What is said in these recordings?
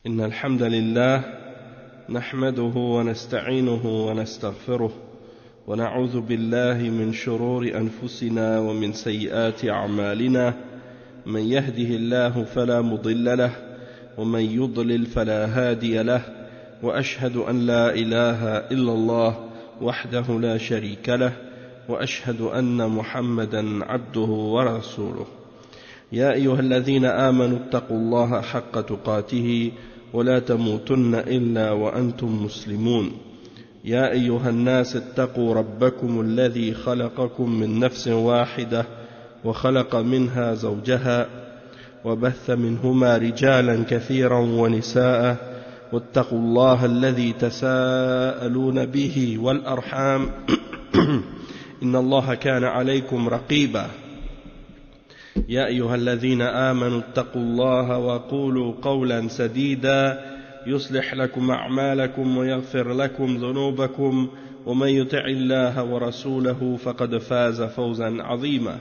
إن الحمد لله نحمده ونستعينه ونستغفره ونعوذ بالله من شرور أنفسنا ومن سيئات أعمالنا من يهده الله فلا مضل له ومن يضلل فلا هادي له وأشهد أن لا إله إلا الله وحده لا شريك له وأشهد أن محمدا عبده ورسوله يا أيها الذين آمنوا اتقوا الله حق تقاته ولا تموتن إلا وأنتم مسلمون يا أيها الناس اتقوا ربكم الذي خلقكم من نفس واحدة وخلق منها زوجها وبث منهما رجالا كثيرا ونساء واتقوا الله الذي تساءلون به والأرحام إن الله كان عليكم رقيبا يا أيها الذين آمنوا اتقوا الله وقولوا قولا سديدا يصلح لكم أعمالكم ويغفر لكم ذنوبكم ومن يطع الله ورسوله فقد فاز فوزا عظيما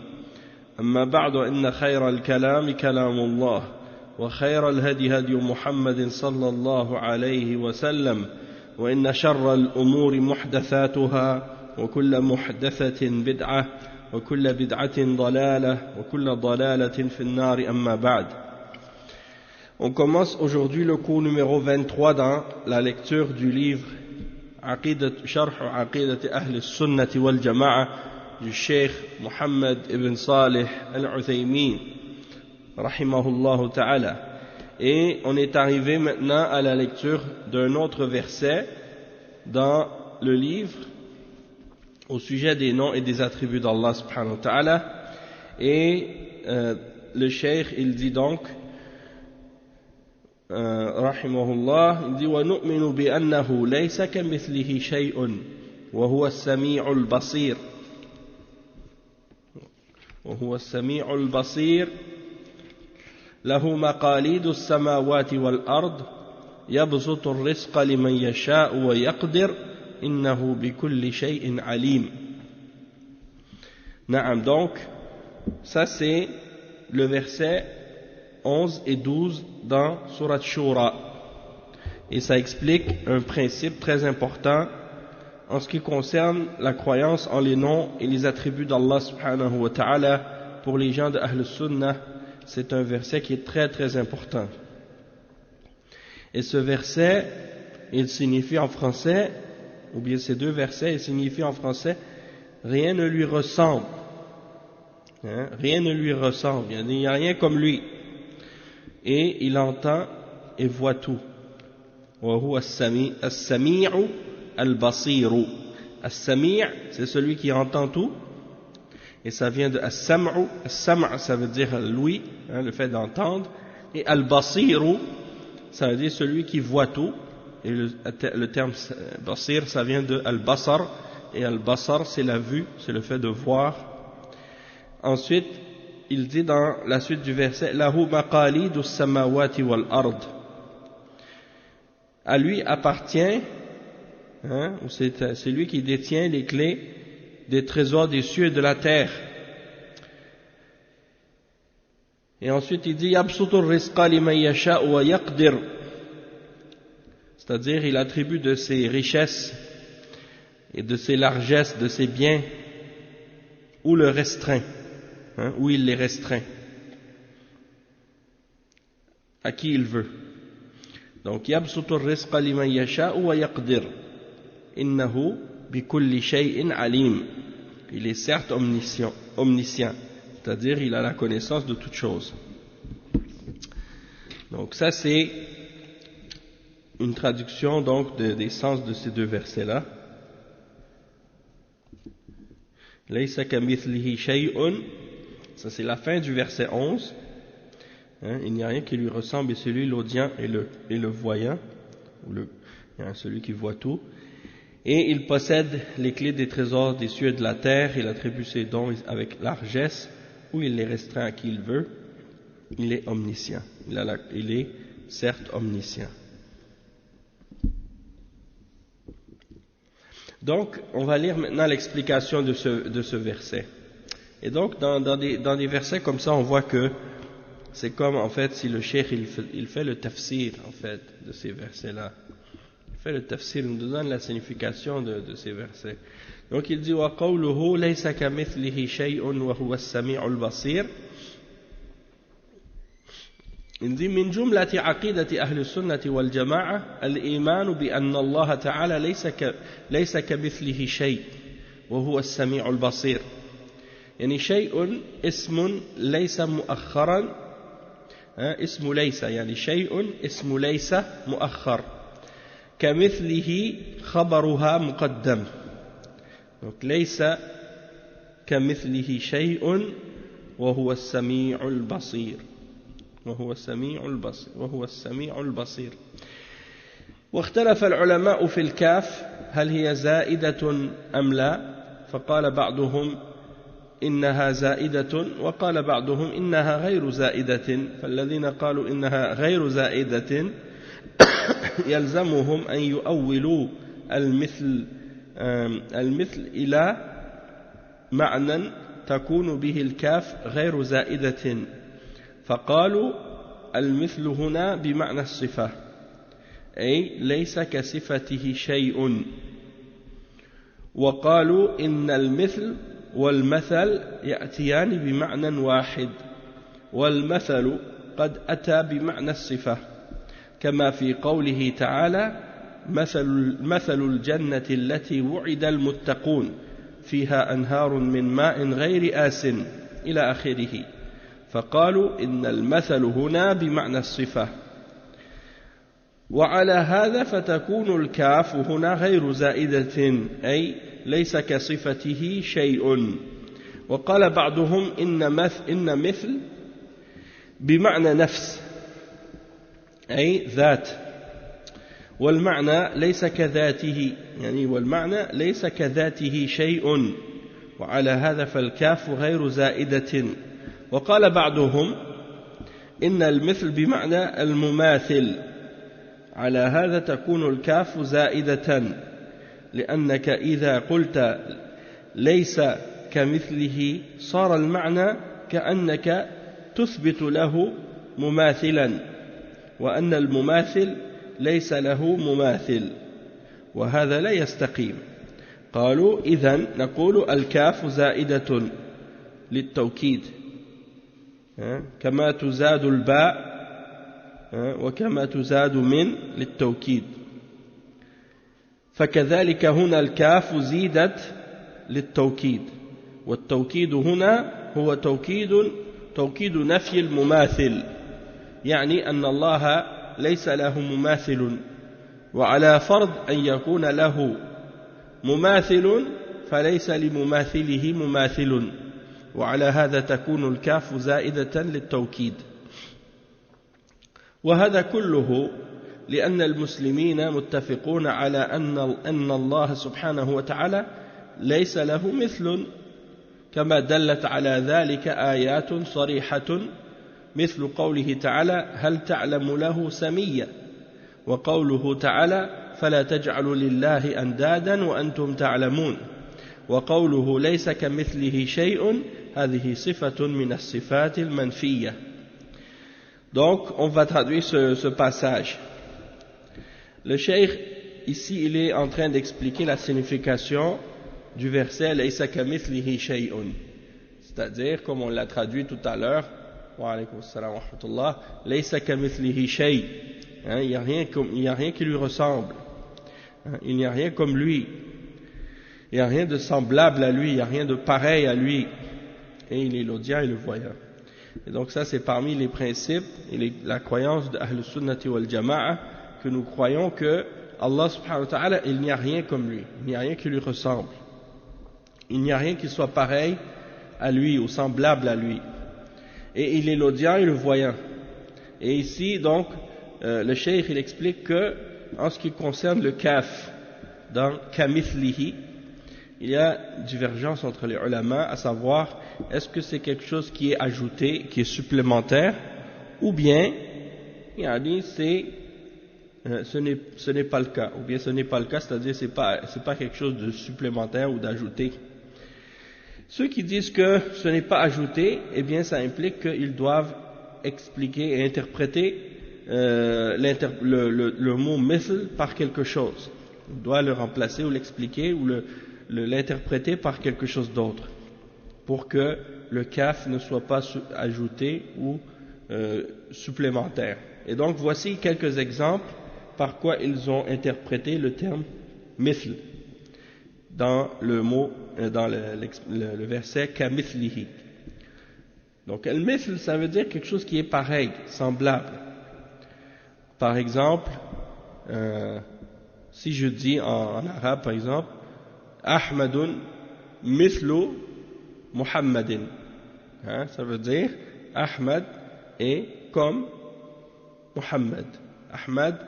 أما بعد إن خير الكلام كلام الله وخير الهدي هدي محمد صلى الله عليه وسلم وإن شر الأمور محدثاتها وكل محدثة بدعة وكل بدعة ضلالة وكل ضلالة في النار أما بعد. On commence aujourd'hui le cours numéro 23 dans la lecture du livre Sharh Aqidat Ahl al-Sunnah wal Jama'a du Cheikh Muhammad ibn Salih al-Uthaymin rahimahullah ta'ala. Et on est arrivé maintenant à la lecture d'un autre verset dans le livre au sujet des noms et des attributs d'Allah subhanahu wa ta'ala. Et le cheikh il dit donc rahimahullah, il dit وَنُؤْمِنُ بِأَنَّهُ لَيْسَ كَمِثْلِهِ شَيْءٌ وَهُوَ السَّمِيعُ الْبَصِيرُ وهو السميع البصير له مقاليد السماوات والأرض يبسط الرزق لمن يشاء ويقدر إنه بكل شيء عليم. Naam, donc ça c'est le verset 11 et 12 dans Surat Shura et ça explique un principe très important en ce qui concerne la croyance en les noms et les attributs d'Allah subhanahu wa ta'ala. Pour les gens de Ahl Sunnah, c'est un verset qui est très très important. Et ce verset, il signifie en français, ou bien ces deux versets, ils signifient en français, rien ne lui ressemble. Rien ne lui ressemble, il n'y a rien comme lui. Et il entend et voit tout. وَهُوَ السَّمِيعُ al-basiru. As-sami' c'est celui qui entend tout et ça vient de as-sam'u. As-sam' ça veut dire l'ouïe, le fait d'entendre, et al-basiru ça veut dire celui qui voit tout, et le terme basir ça vient de al-basar, et al-basar c'est la vue, c'est le fait de voir. Ensuite il dit dans la suite du verset lahu maqalidu as-samawati wal-ard, à lui appartient c'est lui qui détient les clés des trésors des cieux et de la terre. Et ensuite il dit yabsutur rizqa liman yasha'u wa yaqdir, c'est-à-dire il attribue de ses richesses et de ses largesses, de ses biens, ou le restreint, où il les restreint à qui il veut. Donc yabsutur rizqa liman yasha'u wa yaqdir innahu bikulli shay'in alim. Il est certes omniscient, c'est-à-dire il a la connaissance de toutes choses. Donc ça c'est une traduction donc des sens de ces deux versets-là. Laysa kamithlihi shay'un, ça c'est la fin du verset 11. Il n'y a rien qui lui ressemble, et c'est lui l'audient et le voyant, celui qui voit tout. Et il possède les clés des trésors des cieux et de la terre, il attribue ses dons avec largesse, ou il les restreint à qui il veut. Il est omniscient, il est certes omniscient. Donc, on va lire maintenant l'explication de ce verset. Et donc, dans des versets comme ça, on voit que c'est comme en fait si le cheikh il fait le tafsir en fait de ces versets-là. Il fait le tafsir, il nous donne la signification de ces versets. Donc il dit وَقَوْلُهُ لَيْسَ كَمِثْلِهِ شَيْءٌ وَهُوَ السَّمِيعُ الْبَصِيرُ. Il dit من جملة عقيدة أهل السنة والجماعة الإيمان بأن الله تعالى ليس كمثله شيء وهو السميع البصير. يعني شيء اسم ليس مؤخرا، اسم ليس يعني شيء اسم ليس مؤخر، كمثله خبرها مقدم. ليس كمثله شيء وهو السميع البصير، وهو السميع البصير. واختلف العلماء في الكاف هل هي زائدة أم لا، فقال بعضهم إنها زائدة وقال بعضهم إنها غير زائدة. فالذين قالوا إنها غير زائدة يلزمهم أن يؤولوا المثل إلى معنى تكون به الكاف غير زائدة، فقالوا المثل هنا بمعنى الصفة، أي ليس كصفته شيء. وقالوا إن المثل والمثل يأتيان بمعنى واحد، والمثل قد أتى بمعنى الصفة، كما في قوله تعالى مثل الجنة التي وعد المتقون فيها أنهار من ماء غير آسٍ إلى آخره. فقالوا إن المثل هنا بمعنى الصفة، وعلى هذا فتكون الكاف هنا غير زائدة، أي ليس كصفته شيء. وقال بعضهم إن مثل بمعنى نفس، أي ذات، والمعنى ليس كذاته، يعني والمعنى ليس كذاته شيء، وعلى هذا فالكاف غير زائدة. وقال بعضهم إن المثل بمعنى المماثل، على هذا تكون الكاف زائدة، لأنك إذا قلت ليس كمثله صار المعنى كأنك تثبت له مماثلا، وأن المماثل ليس له مماثل، وهذا لا يستقيم. قالوا إذن نقول الكاف زائدة للتوكيد، كما تزاد الباء وكما تزاد من للتوكيد، فكذلك هنا الكاف زيدت للتوكيد، والتوكيد هنا هو توكيد نفي المماثل، يعني أن الله ليس له مماثل، وعلى فرض أن يكون له مماثل فليس لمماثله مماثل، وعلى هذا تكون الكاف زائدة للتوكيد. وهذا كله لأن المسلمين متفقون على أن الله سبحانه وتعالى ليس له مثل، كما دلت على ذلك آيات صريحة مثل قوله تعالى هل تعلم له سميا، وقوله تعالى فلا تجعلوا لله أندادا وأنتم تعلمون، وقوله ليس كمثله شيء هذه صفة من الصفات المنفية. Donc on va traduire ce passage. Le cheikh ici il est en train d'expliquer la signification du verset Laysa kamithlihi shay'un, c'est-à-dire comme on l'a traduit tout à l'heure, wa alaykum assalam wa rahmatullah, Laysa kamithlihi shay', il n'y a rien qui lui ressemble, il n'y a rien comme lui, il n'y a rien de semblable à lui, il n'y a rien de pareil à lui, et il est l'audient et le voyant. Et donc ça c'est parmi les principes et la croyance de Ahl Sunnati wal Jama'a, que nous croyons que Allah subhanahu wa ta'ala, il n'y a rien comme lui, il n'y a rien qui lui ressemble, il n'y a rien qui soit pareil à lui ou semblable à lui, et il est l'audient et le voyant. Et ici donc le cheikh il explique que en ce qui concerne le kaf dans kamithlihi, il y a divergence entre les ulama, à savoir est-ce que c'est quelque chose qui est ajouté, qui est supplémentaire, ou bien ce n'est pas le cas, ou bien ce n'est pas le cas, c'est-à-dire c'est pas quelque chose de supplémentaire ou d'ajouté. Ceux qui disent que ce n'est pas ajouté, eh bien ça implique qu'ils doivent expliquer et interpréter le mot mithl par quelque chose. Il doit le remplacer ou l'expliquer ou l'interpréter par quelque chose d'autre pour que le kaf ne soit pas ajouté ou supplémentaire. Et donc voici quelques exemples par quoi ils ont interprété le terme mithl dans le mot, dans le verset kamithlihi. Donc al-mithl, ça veut dire quelque chose qui est pareil, semblable. Par exemple, si je dis en arabe par exemple Ahmadun mithlu Muhammadin, ça veut dire Ahmad est comme Muhammad. Ahmad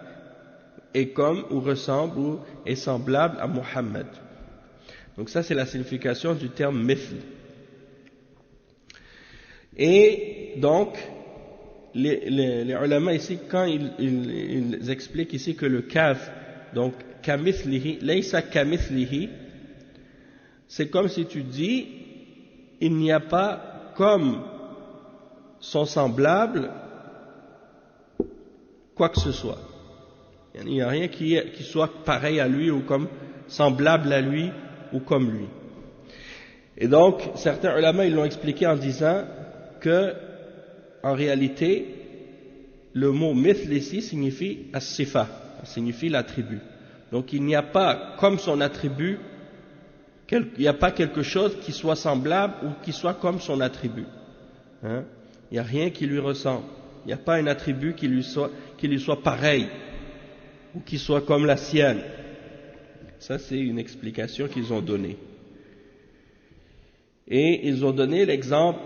est comme ou ressemble ou est semblable à Muhammad. Donc ça c'est la signification du terme mithl. Et donc les ulama ici, quand ils expliquent ici que le kaf, donc kamithlihi, laysa kamithlihi, c'est comme si tu dis il n'y a pas comme son semblable quoi que ce soit. Il n'y a rien qui soit pareil à lui ou comme semblable à lui ou comme lui. Et donc certains ulama ils l'ont expliqué en disant que en réalité le mot mithl ici signifie as-sifa, signifie l'attribut. Donc il n'y a pas comme son attribut, il n'y a pas quelque chose qui soit semblable ou qui soit comme son attribut. Il n'y a rien qui lui ressemble. Il n'y a pas un attribut qui lui soit pareil ou qui soit comme la sienne. Ça c'est une explication qu'ils ont donnée. Et ils ont donné l'exemple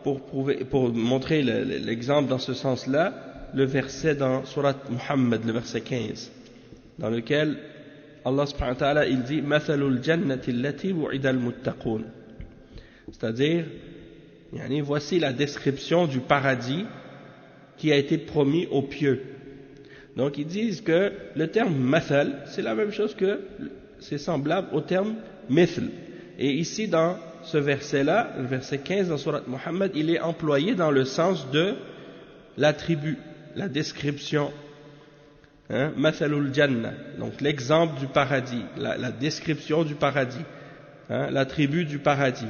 pour montrer l'exemple dans ce sens-là, le verset dans Surat Muhammad, le verset 15, dans lequel Allah subhanahu wa ta'ala il dit mathalul jannati allati wu'ida al-muttaqun, c'est-à-dire voici la description du paradis qui a été promis aux pieux. Donc ils disent que le terme mathal c'est la même chose que c'est semblable au terme mithl. Et ici dans ce verset-là, le verset 15 dans Surat Muhammad, il est employé dans le sens de l'attribut, la description. Mathalul Jannah, donc l'exemple du paradis, la description du paradis, l'attribut du paradis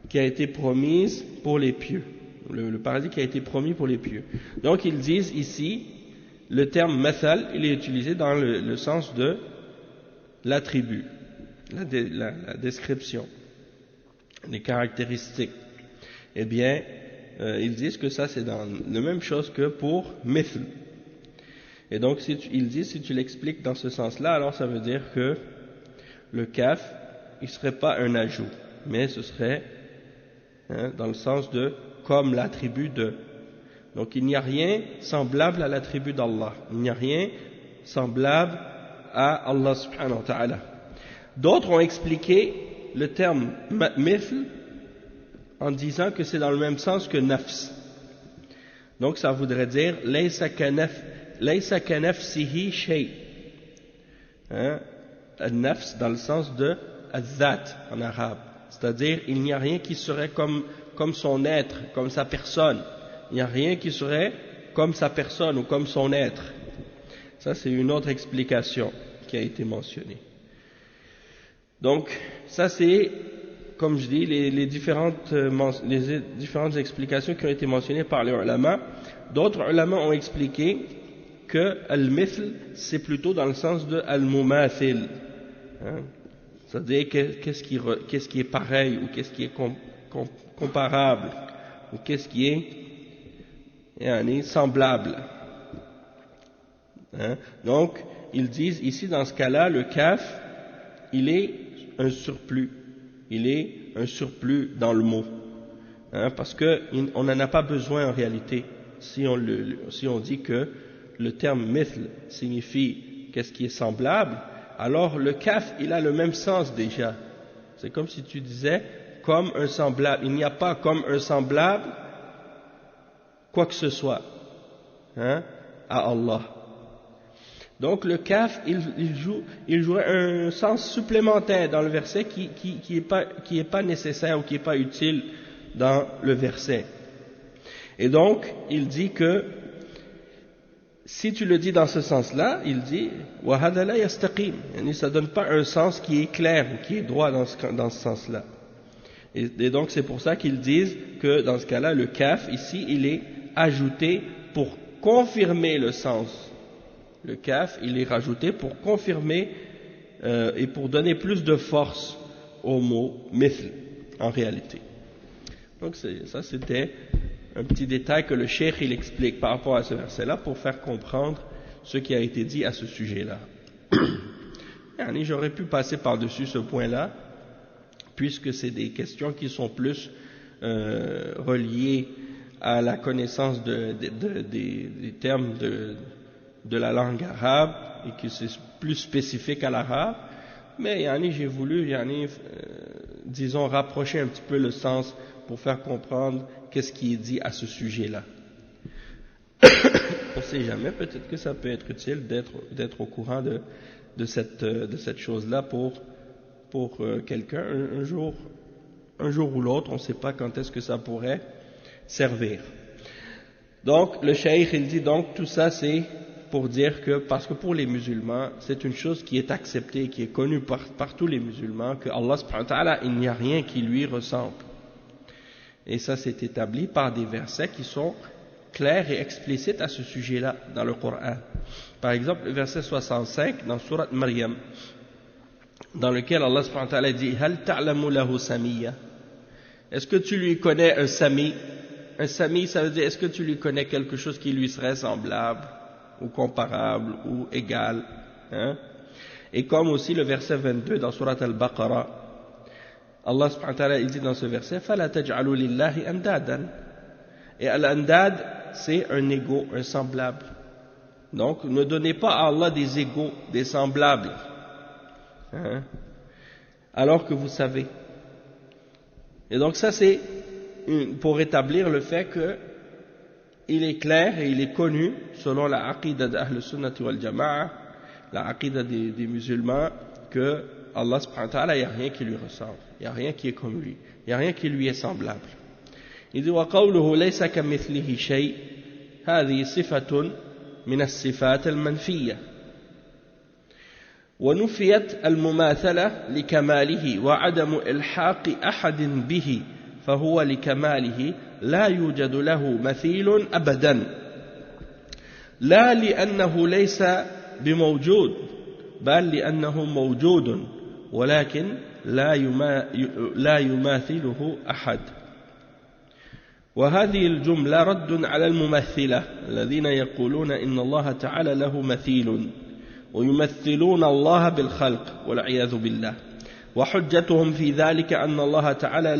qui a été promise pour les pieux, le paradis qui a été promis pour les pieux. Donc ils disent ici, le terme mathal, il est utilisé dans le sens de l'attribut, la description, les caractéristiques. Eh bien, ils disent que ça c'est dans la même chose que pour mithl. Et donc, ils disent, si tu l'expliques dans ce sens-là, alors ça veut dire que le kaf, il ne serait pas un ajout, mais ce serait dans le sens de comme l'attribut de. Donc, il n'y a rien semblable à l'attribut d'Allah. Il n'y a rien semblable à Allah subhanahu wa ta'ala. D'autres ont expliqué le terme mithl en disant que c'est dans le même sens que nafs. Donc, ça voudrait dire laysa kanafsihi shay. Al-nafs dans le sens de al-dhat en arabe, c'est-à-dire il n'y a rien qui serait comme son être, comme sa personne. Il n'y a rien qui serait comme sa personne ou comme son être. Ça c'est une autre explication qui a été mentionnée. Donc ça c'est, comme je dis, les différentes explications qui ont été mentionnées par les ulama. D'autres ulama ont expliqué que al-mithl c'est plutôt dans le sens de al-mumathil, c'est-à-dire qu'est-ce qui est pareil ou qu'est-ce qui est comparable ou qu'est-ce qui est semblable. Donc ils disent ici dans ce cas-là le kaf il est un surplus, dans le mot, parce que on n'en a pas besoin en réalité si on dit que le terme mithl signifie qu'est-ce qui est semblable, alors le kaf il a le même sens déjà. C'est comme si tu disais comme un semblable. Il n'y a pas comme un semblable quoi que ce soit à Allah. Donc le kaf il jouerait un sens supplémentaire dans le verset qui est pas nécessaire ou qui est pas utile dans le verset. Et donc, il dit que si tu le dis dans ce sens-là, il dit وَهَذَا لَا يَسْتَقِيمُ, ça ne donne pas un sens qui est clair ou qui est droit dans ce sens-là. Et donc c'est pour ça qu'ils disent que dans ce cas-là, le kaf ici, il est ajouté pour confirmer le sens. Le kaf, il est rajouté pour confirmer et pour donner plus de force au mot mithl en réalité. Donc ça c'était un petit détail que le cheikh il explique par rapport à ce verset-là pour faire comprendre ce qui a été dit à ce sujet-là. J'aurais pu passer par-dessus ce point-là, puisque c'est des questions qui sont plus reliées à la connaissance des termes de la langue arabe et que c'est plus spécifique à l'arabe. Mais j'ai voulu, disons, rapprocher un petit peu le sens pour faire comprendre qu'est-ce qui est dit à ce sujet-là. On ne sait jamais, peut-être que ça peut être utile d'être au courant de cette chose-là pour quelqu'un un jour ou l'autre, on ne sait pas quand est-ce que ça pourrait servir. Donc le cheikh il dit donc tout ça c'est pour dire que, parce que pour les musulmans, c'est une chose qui est acceptée, qui est connue par tous les musulmans, que Allah subhanahu wa ta'ala, il n'y a rien qui lui ressemble. Et ça c'est établi par des versets qui sont clairs et explicites à ce sujet-là dans le Coran. Par exemple, le verset 65 dans Surat Maryam, dans lequel Allah subhanahu wa ta'ala dit « Hal ta'lamu lahu samiyya » Est-ce que tu lui connais un sami? Un sami, ça veut dire, est-ce que tu lui connais quelque chose qui lui serait semblable ou comparable ou égal, Et comme aussi le verset 22 dans Surat Al-Baqarah, Allah subhanahu wa ta'ala il dit dans ce verset فَلَا تَجْعَلُوا لِلَّهِ أَنْدَادًا. Et al-andad c'est un égo, un semblable. Donc ne donnez pas à Allah des égaux, des semblables, alors que vous savez. Et donc ça c'est pour établir le fait que il est clair et il est connu selon la aqidah d'Ahl Sunnati wal Jama'a, la aqidah des musulmans, que Allah subhanahu wa ta'ala, il n'y a rien qui lui ressemble, il n'y a rien qui est comme lui, il n'y a rien qui lui est semblable. Il dit وَقَوْلُهُ لَيْسَ كَمِثْلِهِ شَيْءٍ هذه صفة من الصفات المنفية ونفيت المماثلة لكماله وعدم إلحاق أحد به فهو لكماله لا يوجد له مثيل أبدا لا لأنه ليس بموجود بل لأنه موجود ولكن لا يماثله أحد. وهذه الجملة رد على الممثلة الذين يقولون إن الله تعالى له مثيل ويمثلون الله بالخلق والعياذ بالله. وحجتهم في ذلك أن الله تعالى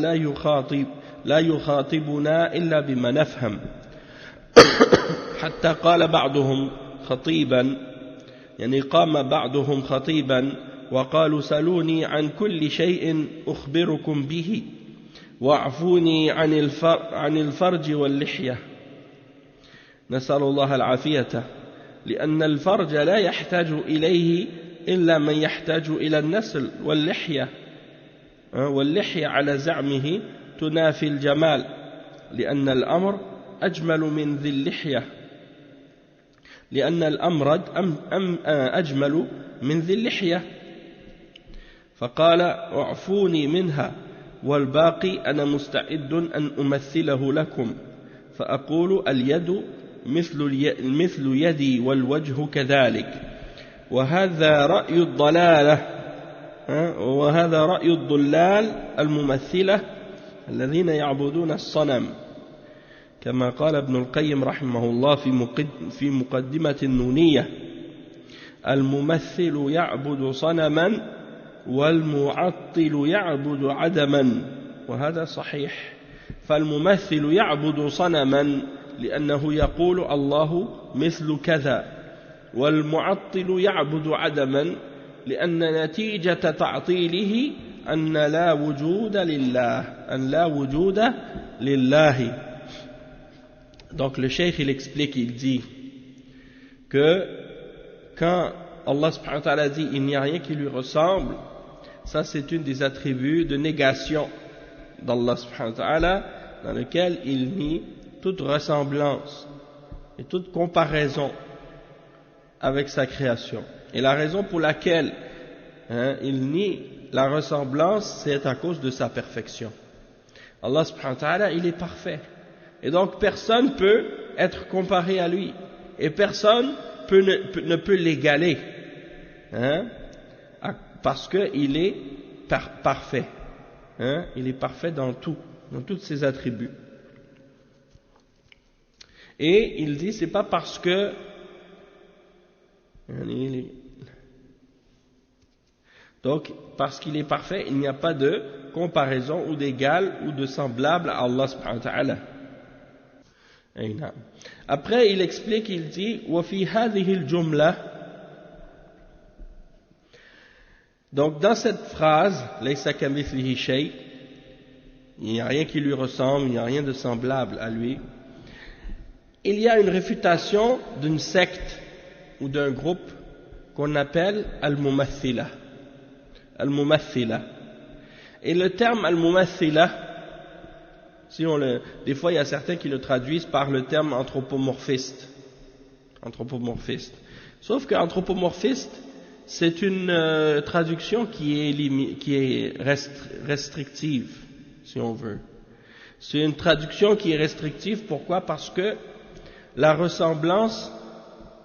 لا يخاطبنا إلا بما نفهم حتى قال بعضهم خطيبا قام بعضهم خطيبا وقالوا سلوني عن كل شيء أخبركم به واعفوني عن الفرج واللحية نسأل الله العافية لأن الفرج لا يحتاج إليه إلا من يحتاج إلى النسل واللحية على زعمه تنافي الجمال لأن الأمر أجمل من ذي اللحية أجمل من ذي اللحية فقال اعفوني منها والباقي أنا مستعد أن أمثله لكم فأقول اليد مثل يدي والوجه كذلك وهذا رأي الضلال الممثلة الذين يعبدون الصنم كما قال ابن القيم رحمه الله في مقدمة النونية الممثل يعبد صنما والمعطل يعبد عدما وهذا صحيح. فالممثل يعبد صنما لأنه يقول الله مثل كذا والمعطل يعبد عدما لأن نتيجة تعطيله أن لا وجود لله. Donc le cheikh il explique, il dit que quand Allah subhanahu wa ta'ala dit il n'y a rien qui lui ressemble, ça c'est une des attributs de négation d'Allah subhanahu wa ta'ala dans lequel il nie toute ressemblance et toute comparaison avec sa création. Et la raison pour laquelle il nie la ressemblance, c'est à cause de sa perfection. Allah subhanahu wa ta'ala, il est parfait. Et donc personne peut être comparé à lui. Et personne ne peut l'égaler. Parce qu'il est parfait. Il est parfait dans tout, dans tous ses attributs. Et il dit, c'est pas parce que donc parce qu'il est parfait, il n'y a pas de comparaison ou d'égal ou de semblable à Allah subhanahu wa ta'ala. Après il explique, il dit وَفِي هَذِهِ الْجُمْلَةِ. Donc dans cette phrase لَيْسَ كَمِثْلِهِ شَيْءٍ, il n'y a rien qui lui ressemble, il n'y a rien de semblable à lui, il y a une réfutation d'une secte ou d'un groupe qu'on appelle Al-Mumathila. Al-Mumathila. Et le terme Al-Mumathila, des fois il y a certains qui le traduisent par le terme anthropomorphiste. Sauf qu'anthropomorphiste, c'est une traduction qui est restrictive, si on veut. C'est une traduction qui est restrictive, pourquoi? Parce que la ressemblance,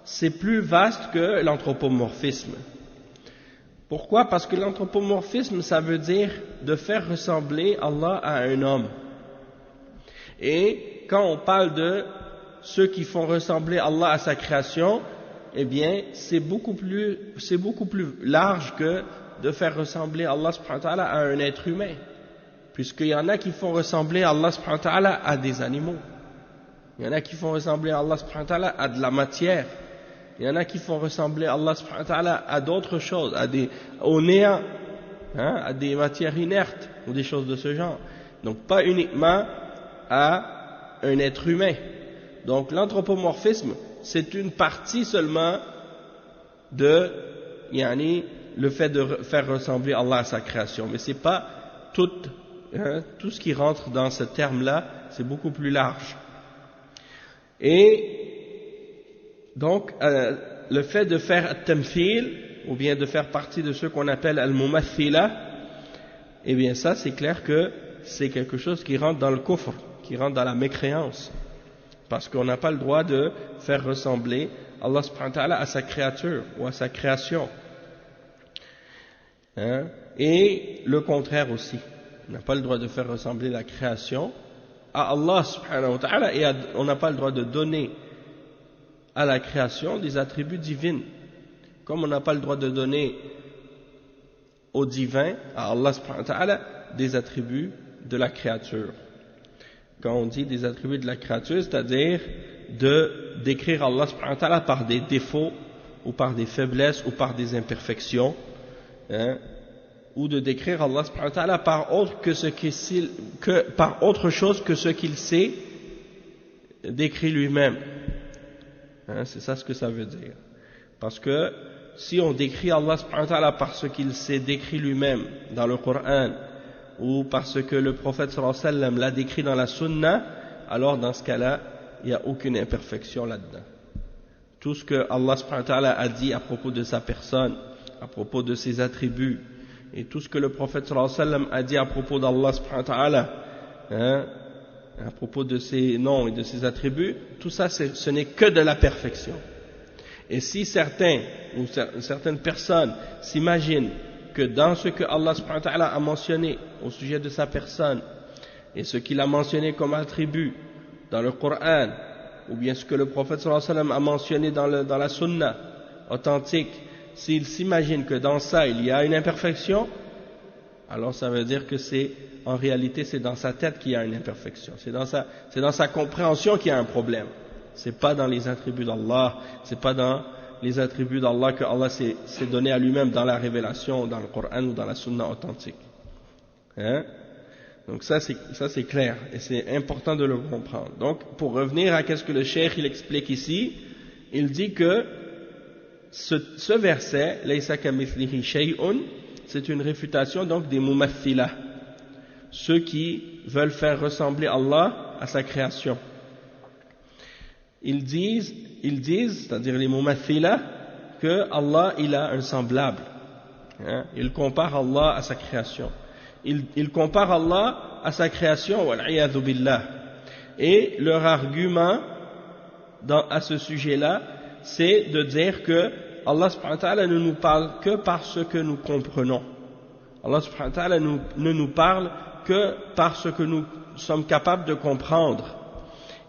c'est plus vaste que l'anthropomorphisme. Pourquoi? Parce que l'anthropomorphisme, ça veut dire de faire ressembler Allah à un homme. Et quand on parle de ceux qui font ressembler Allah à sa création, eh bien, c'est beaucoup plus large que de faire ressembler Allah subhanahu wa ta'ala à un être humain. Puisqu'il y en a qui font ressembler Allah subhanahu wa ta'ala à des animaux. Il y en a qui font ressembler Allah subhanahu wa ta'ala à de la matière. Il y en a qui font ressembler Allah subhanahu wa ta'ala à d'autres choses, au néant, à des matières inertes ou des choses de ce genre. Donc pas uniquement à un être humain. Donc l'anthropomorphisme, c'est une partie seulement de le fait de faire ressembler Allah à sa création. Mais c'est pas tout ce qui rentre dans ce terme-là, c'est beaucoup plus large. Et donc, le fait de faire tamthil, ou bien de faire partie de ceux qu'on appelle al-mumathila, eh bien ça, c'est clair que c'est quelque chose qui rentre dans le kufr, qui rentre dans la mécréance. Parce qu'on n'a pas le droit de faire ressembler Allah subhanahu wa ta'ala à sa créature, ou à sa création. Et le contraire aussi. On n'a pas le droit de faire ressembler la création à Allah subhanahu wa ta'ala, et on n'a pas le droit de donner à la création des attributs divins, comme on n'a pas le droit de donner au divin, à Allah subhanahu wa ta'ala, des attributs de la créature. Quand on dit des attributs de la créature, c'est-à-dire de décrire Allah subhanahu wa ta'ala par des défauts, ou par des faiblesses, ou par des imperfections, ou de décrire Allah subhanahu wa ta'ala par autre chose que ce qu'il sait décrit lui-même. C'est ça ce que ça veut dire. Parce que si on décrit Allah subhanahu wa ta'ala par ce qu'il s'est décrit lui-même dans le Coran, ou parce que le prophète sallallahu alayhi wa sallam l'a décrit dans la sunna, alors dans ce cas-là, il n'y a aucune imperfection là-dedans. Tout ce que Allah subhanahu wa ta'ala a dit à propos de sa personne, à propos de ses attributs, et tout ce que le prophète sallallahu alayhi wa sallam a dit à propos d'Allah subhanahu wa ta'ala, à propos de ses noms et de ses attributs, tout ça ce n'est que de la perfection. Et si certains ou certaines personnes s'imaginent que dans ce que Allah subhanahu wa ta'ala a mentionné au sujet de sa personne, et ce qu'il a mentionné comme attribut dans le Coran, ou bien ce que le prophète sallallahu alayhi wa sallam a mentionné dans la sunna authentique, s'ils s'imaginent que dans ça il y a une imperfection, alors ça veut dire que en réalité c'est dans sa tête qu'il y a une imperfection, c'est dans sa compréhension qu'il y a un problème. C'est pas dans les attributs d'Allah, c'est pas dans les attributs d'Allah que Allah s'est donné à lui-même dans la révélation, dans le Coran ou dans la sunna authentique. Donc ça c'est clair et c'est important de le comprendre. Donc pour revenir à ce que le cheikh il explique ici, il dit que ce verset laysa kamithlihi shay'un, c'est une réfutation donc des mumathila, ceux qui veulent faire ressembler Allah à sa création. ils disent, c'est-à-dire les mumathila, que Allah il a un semblable. Hein? Ils comparent Allah à sa création. Ils comparent Allah à sa création, wal-'iyadhu billah. Et leur argument à ce sujet-là, c'est de dire que Allah subhanahu wa ta'ala ne nous parle que par ce que nous comprenons. Allah subhanahu wa ta'ala ne nous parle que par ce que nous sommes capables de comprendre.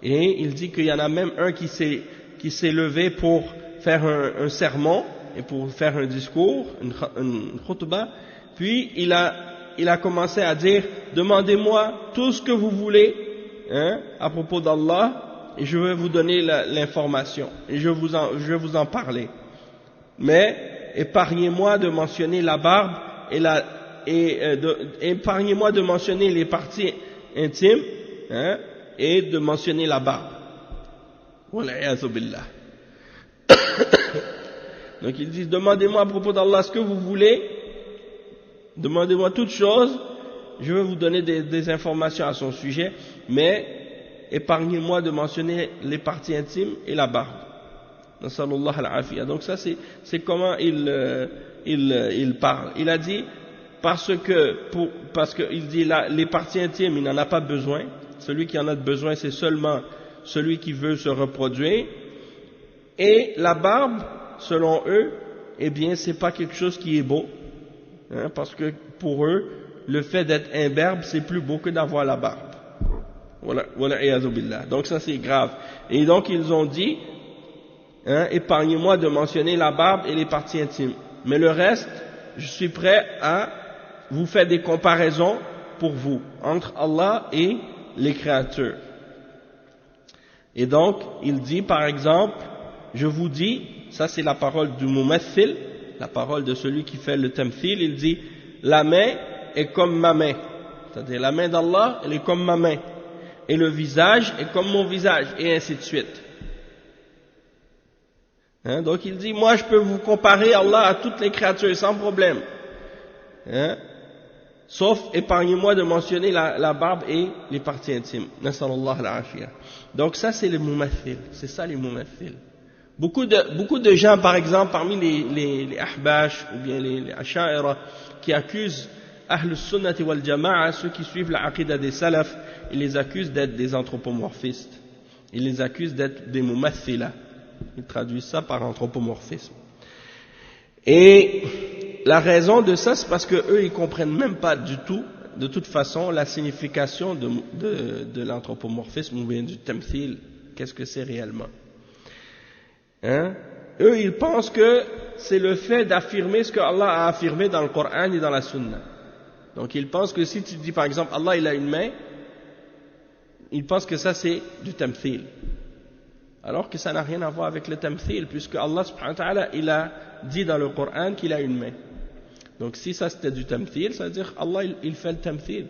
Et il dit qu'il y en a même un qui s'est levé pour faire un sermon et pour faire un discours, une khutbah, puis il a commencé à dire « Demandez-moi tout ce que vous voulez hein, à propos d'Allah et je vais vous donner l'information et je vais vous en parler. Mais épargnez-moi de mentionner la barbe épargnez-moi de mentionner les parties intimes hein, et de mentionner la barbe. » Wal-'iyadhu billah. Donc ils disent, demandez-moi à propos d'Allah ce que vous voulez, demandez-moi toutes choses, je vais vous donner des informations à son sujet, mais épargnez-moi de mentionner les parties intimes et la barbe. Nasallallahu al-afiyah. Donc ça c'est comment il parle. Il a dit, parce qu'il dit là, les parties intimes, il n'en a pas besoin, celui qui en a besoin c'est seulement celui qui veut se reproduire, et la barbe, selon eux, eh bien, c'est pas quelque chose qui est beau, hein, parce que pour eux, le fait d'être imberbe, c'est plus beau que d'avoir la barbe. Wal-'iyadhu billah. Donc ça, c'est grave. Et donc, ils ont dit, hein, épargnez-moi de mentionner la barbe et les parties intimes. Mais le reste, je suis prêt à vous faire des comparaisons pour vous, entre Allah et les créatures. Et donc, il dit, par exemple, je vous dis, ça c'est la parole du mumathil, la parole de celui qui fait le tamthil, il dit, la main est comme ma main, c'est-à-dire la main d'Allah, elle est comme ma main, et le visage est comme mon visage, et ainsi de suite. Hein, donc il dit, moi je peux vous comparer Allah à toutes les créatures sans problème, hein, sauf épargnez-moi de mentionner la barbe et les parties intimes. Nasallallahu al-afiyah. Donc ça c'est les mumathil, c'est ça les mumathil. Beaucoup de gens, par exemple, parmi les ahbash ou bien les asha'ira, qui accusent Ahlus Sunnati wal Jama'a, ceux qui suivent la aqidah des salaf, ils les accusent d'être des anthropomorphistes. Ils les accusent d'être des mumathila. Ils traduisent ça par anthropomorphisme. Et la raison de ça, c'est parce que eux, ils comprennent même pas du tout, de toute façon, la signification de l'anthropomorphisme ou bien du tamthil. Qu'est-ce que c'est réellement? Hein? Eux, ils pensent que c'est le fait d'affirmer ce que Allah a affirmé dans le Coran et dans la Sunna. Donc, ils pensent que si tu dis, par exemple, Allah, il a une main, ils pensent que ça, c'est du tamthil. Alors que ça n'a rien à voir avec le tamthil, puisque Allah, subhanahu wa ta'ala, il a dit dans le Coran qu'il a une main. Donc, si ça, c'était du tamthil, ça veut dire Allah, il fait le tamthil.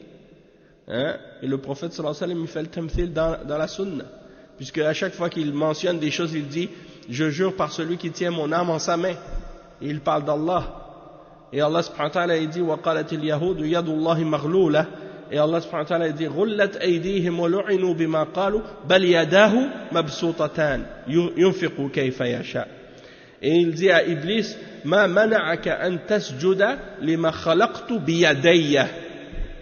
Hein? Et le prophète, sallallahu alayhi wa sallam, il fait le tamthil dans la Sunna. Puisque à chaque fois qu'il mentionne des choses, il dit, je jure par celui qui tient mon âme en sa main. Et il parle d'Allah. Et Allah subhanahu wa ta'ala il dit, وَقَالَتِ الْيَهُودُ يَدُ اللَّهِ مَغْلُولَةً. Et Allah subhanahu wa ta'ala il dit, غُلَّتْ أَيْدِيهِمْ وَلُعِنُوا بِمَا قَالُوا بَلْ يَدَاهُ مَبْسُوطَتَانِ يُنْفِقُ كَيْفَ يَشَاءُ. Et il dit à Iblis, مَا مَنَعَكَ أَن تَسْجُدَ لِمَا خَلَقْتُ بِيَدَيَّ.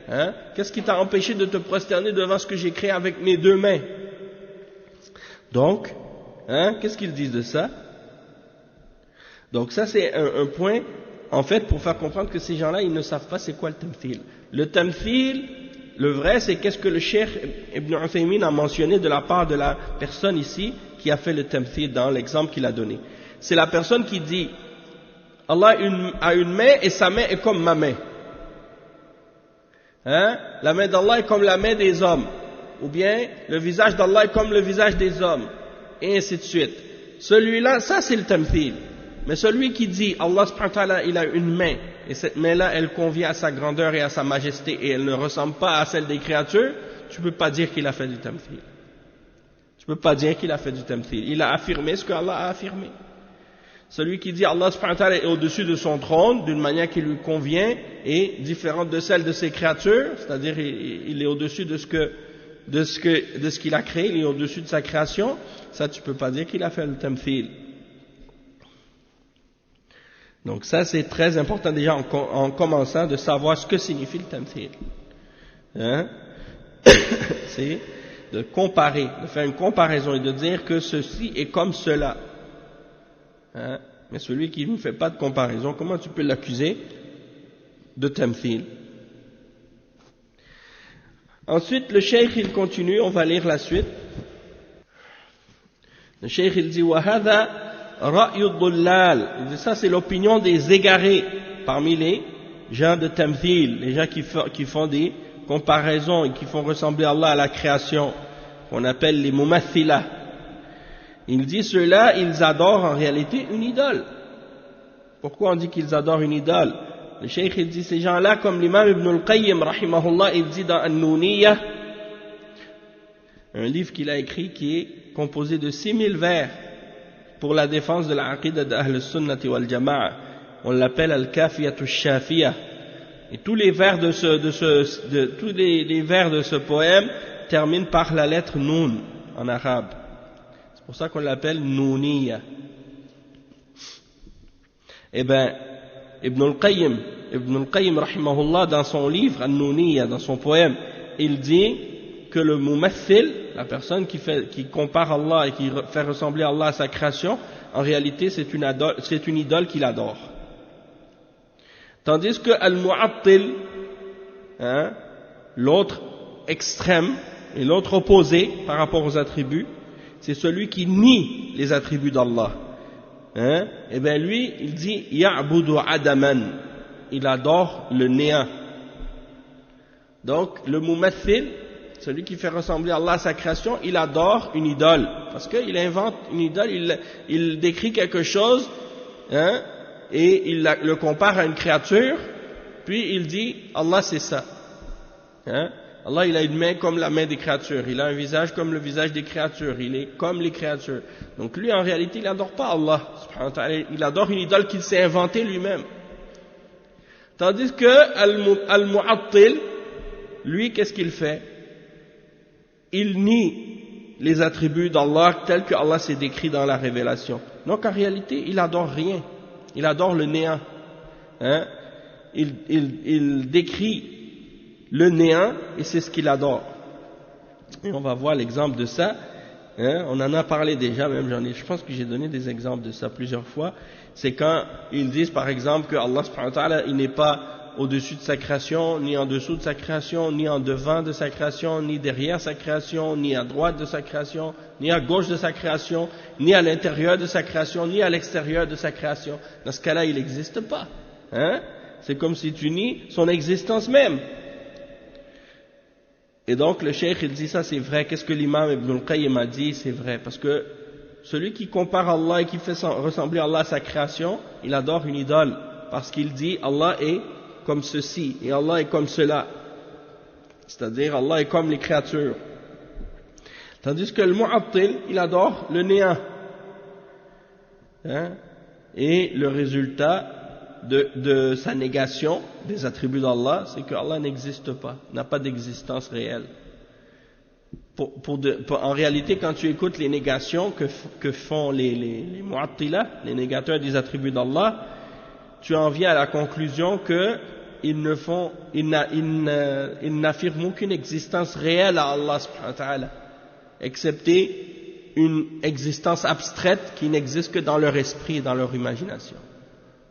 Hein? Qu'est-ce qui t'a empêché de te prosterner devant ce que j'ai créé avec mes deux mains? Donc, hein, qu'est-ce qu'ils disent de ça? Donc ça c'est un point, en fait, pour faire comprendre que ces gens-là, ils ne savent pas c'est quoi le tamthil. Le tamthil, le vrai, c'est qu'est-ce que le Cheikh Ibn Uthaymin a mentionné de la part de la personne ici qui a fait le tamthil dans l'exemple qu'il a donné. C'est la personne qui dit, Allah a une main et sa main est comme ma main. Hein? La main d'Allah est comme la main des hommes. Ou bien, le visage d'Allah est comme le visage des hommes. Et ainsi de suite. Celui-là, ça c'est le tamthil. Mais celui qui dit, Allah subhanahu wa ta'ala, il a une main, et cette main-là, elle convient à sa grandeur et à sa majesté, et elle ne ressemble pas à celle des créatures, tu ne peux pas dire qu'il a fait du tamthil. Tu ne peux pas dire qu'il a fait du tamthil. Il a affirmé ce qu'Allah a affirmé. Celui qui dit, Allah subhanahu wa ta'ala est au-dessus de son trône, d'une manière qui lui convient, et différente de celle de ses créatures, c'est-à-dire il est au-dessus de ce que de ce qu'il a créé, il est au-dessus de sa création, ça tu peux pas dire qu'il a fait le tamthil. Donc ça c'est très important déjà en commençant de savoir ce que signifie le tamthil. Hein? C'est de comparer, de faire une comparaison et de dire que ceci est comme cela. Hein? Mais celui qui ne fait pas de comparaison, comment tu peux l'accuser de tamthil? Ensuite, le cheikh il continue, on va lire la suite. Le cheikh il dit وَهَذَا رَأْيُ الضُّلَّالِ. Il dit ça c'est l'opinion des égarés parmi les gens de tamthil, les gens qui font des comparaisons et qui font ressembler Allah à la création, qu'on appelle les mumathila. Il dit ceux-là, ils adorent en réalité une idole. Pourquoi on dit qu'ils adorent une idole? Le cheikh il dit ces gens-là, comme l'imam Ibn al-Qayyim rahimahullah, il dit dans An-Nuniyah, un livre qu'il a écrit qui est composé de 6000 vers pour la défense de la aqidah d'Ahl al-Sunnati wal-Jama'a. On l'appelle Al-Kafiyatu al-Shafiyah. Et tous les vers de ce poème terminent par la lettre Nun en arabe. C'est pour ça qu'on l'appelle Nuniyah. Eh bien, Ibn al-Qayyim rahimahullah, dans son livre An-Nuniyah, dans son poème, il dit que le mumathil, la personne qui compare Allah et qui fait ressembler Allah à sa création, en réalité c'est une idole qu'il adore. Tandis que al-mu'attil, hein, l'autre extrême et l'autre opposé par rapport aux attributs, c'est celui qui nie les attributs d'Allah. Hein? Et bien lui, il dit ya'budu adaman, il adore le néant. Donc le mumathil, celui qui fait ressembler Allah à sa création, il adore une idole, parce qu'il invente une idole, il décrit quelque chose, hein, et il le compare à une créature, puis il dit Allah c'est ça. Hein? Allah il a une main comme la main des créatures, il a un visage comme le visage des créatures, il est comme les créatures. Donc lui en réalité il n'adore pas Allah, subhanahu wa ta'ala, il adore une idole qu'il s'est inventée lui-même. Tandis que al-mu'attil, lui qu'est-ce qu'il fait? Il nie les attributs d'Allah tels que Allah s'est décrit dans la révélation. Donc en réalité il adore rien, il adore le néant. Hein? Il décrit le néant et c'est ce qu'il adore. Et on va voir l'exemple de ça. Hein? On en a parlé déjà, même je pense que j'ai donné des exemples de ça plusieurs fois. C'est quand ils disent par exemple que Allah subhanahu wa ta'ala il n'est pas au-dessus de sa création, ni en dessous de sa création, ni en devant de sa création, ni derrière sa création, ni à droite de sa création, ni à gauche de sa création, ni à l'intérieur de sa création, ni à l'extérieur de sa création. Dans ce cas-là, il n'existe pas. Hein? C'est comme si tu nies son existence même. Et donc le cheikh il dit ça c'est vrai. Qu'est-ce que l'imam Ibn al-Qayyim a dit? C'est vrai, parce que celui qui compare Allah et qui fait ressembler Allah à sa création, il adore une idole, parce qu'il dit Allah est comme ceci et Allah est comme cela, c'est-à-dire Allah est comme les créatures. Tandis que le mu'attil il adore le néant. Hein? Et le résultat de sa négation des attributs d'Allah, c'est que Allah n'existe pas, n'a pas d'existence réelle. En réalité, quand tu écoutes les négations que font les mu'attila, les négateurs des attributs d'Allah, tu en viens à la conclusion qu'ils n'affirment aucune existence réelle à Allah subhanahu wa ta'ala, excepté une existence abstraite qui n'existe que dans leur esprit et dans leur imagination.